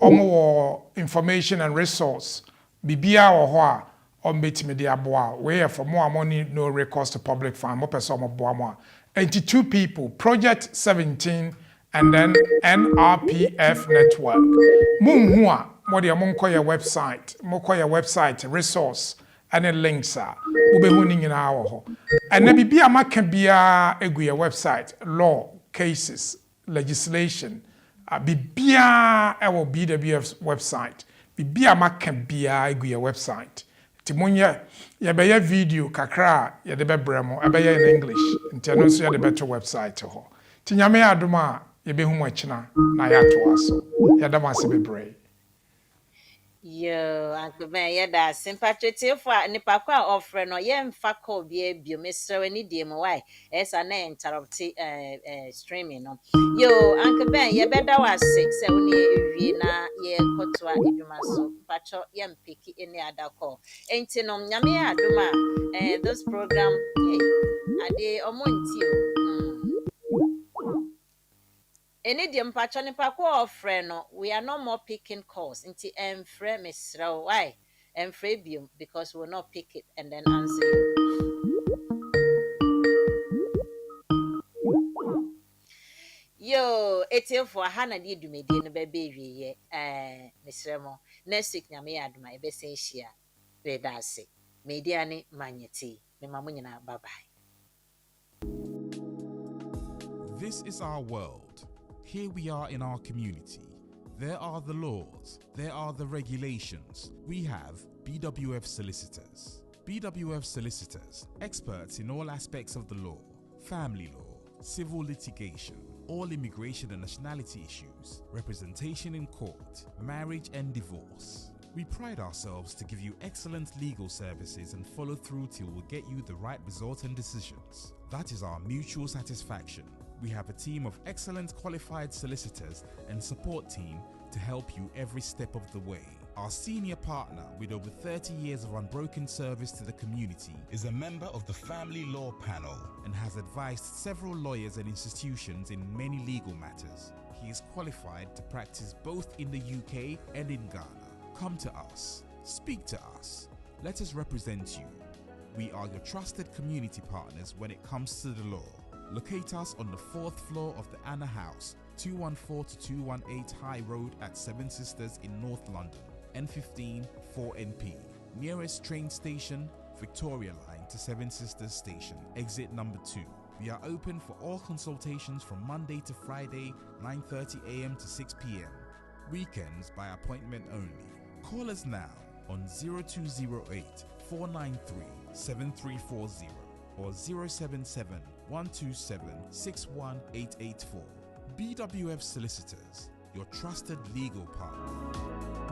omo information and resource bibia wo ho a omo betimi de aboa. We for more money no recourse to public fund. Mo person omo boa mo a. Enti 2 people, Project 17 and then NRPF network. Munhu a mo de mo nko your website, mo ko your website resource and then links a wo be hu ni nyina wo ho. And na bibia maka bia egu your website, law, cases, legislation, bibia ewo BWF's website, bibia maka bia egu your website. Timonye ye be video kakra ye de be bremo e be in English. Nti no so ye de beto website ho. Ti nyame adoma ye be hu mo akina na ya to aso. Ye da mase be brave. Yo, Uncle Ben, yeah, that sympathy for nipa kwa offer no ye mfa call bi bio Mr. Any DM why es an interrupt streaming no. Yo, Uncle Ben, ye better was 6 say we na ye kotwa eduma so pacho ye mpiki any other call. Enti no nyame aduma this program ade omonti o. Any dim patron pako of friend, we are no more picking calls. Inti friend Miss Row. Why? Bium because we'll not pick it and then answer you. Yo, it's here for Hannah did you made in a baby, Miss Remo. Next week, Yami had my best share. They does it. Mediani Magneti. Me mamunina, bye bye. This is our world. Here we are in our community. There are the laws, there are the regulations. We have BWF Solicitors. BWF Solicitors, experts in all aspects of the law, family law, civil litigation, all immigration and nationality issues, representation in court, marriage and divorce. We pride ourselves to give you excellent legal services and follow through till we get you the right result and decisions. That is our mutual satisfaction. We have a team of excellent qualified solicitors and support team to help you every step of the way. Our senior partner with over 30 years of unbroken service to the community is a member of the Family Law Panel and has advised several lawyers and institutions in many legal matters. He is qualified to practice both in the UK and in Ghana. Come to us. Speak to us. Let us represent you. We are your trusted community partners when it comes to the law. Locate us on the 4th floor of the Anna House, 214 to 218 High Road at Seven Sisters in North London, N15 4NP. Nearest train station, Victoria Line to Seven Sisters Station, exit number 2. We are open for all consultations from Monday to Friday, 9:30 a.m. to 6 p.m. Weekends by appointment only. Call us now on 0208 493 7340 or 077 127 61884. BWF Solicitors, your trusted legal partner.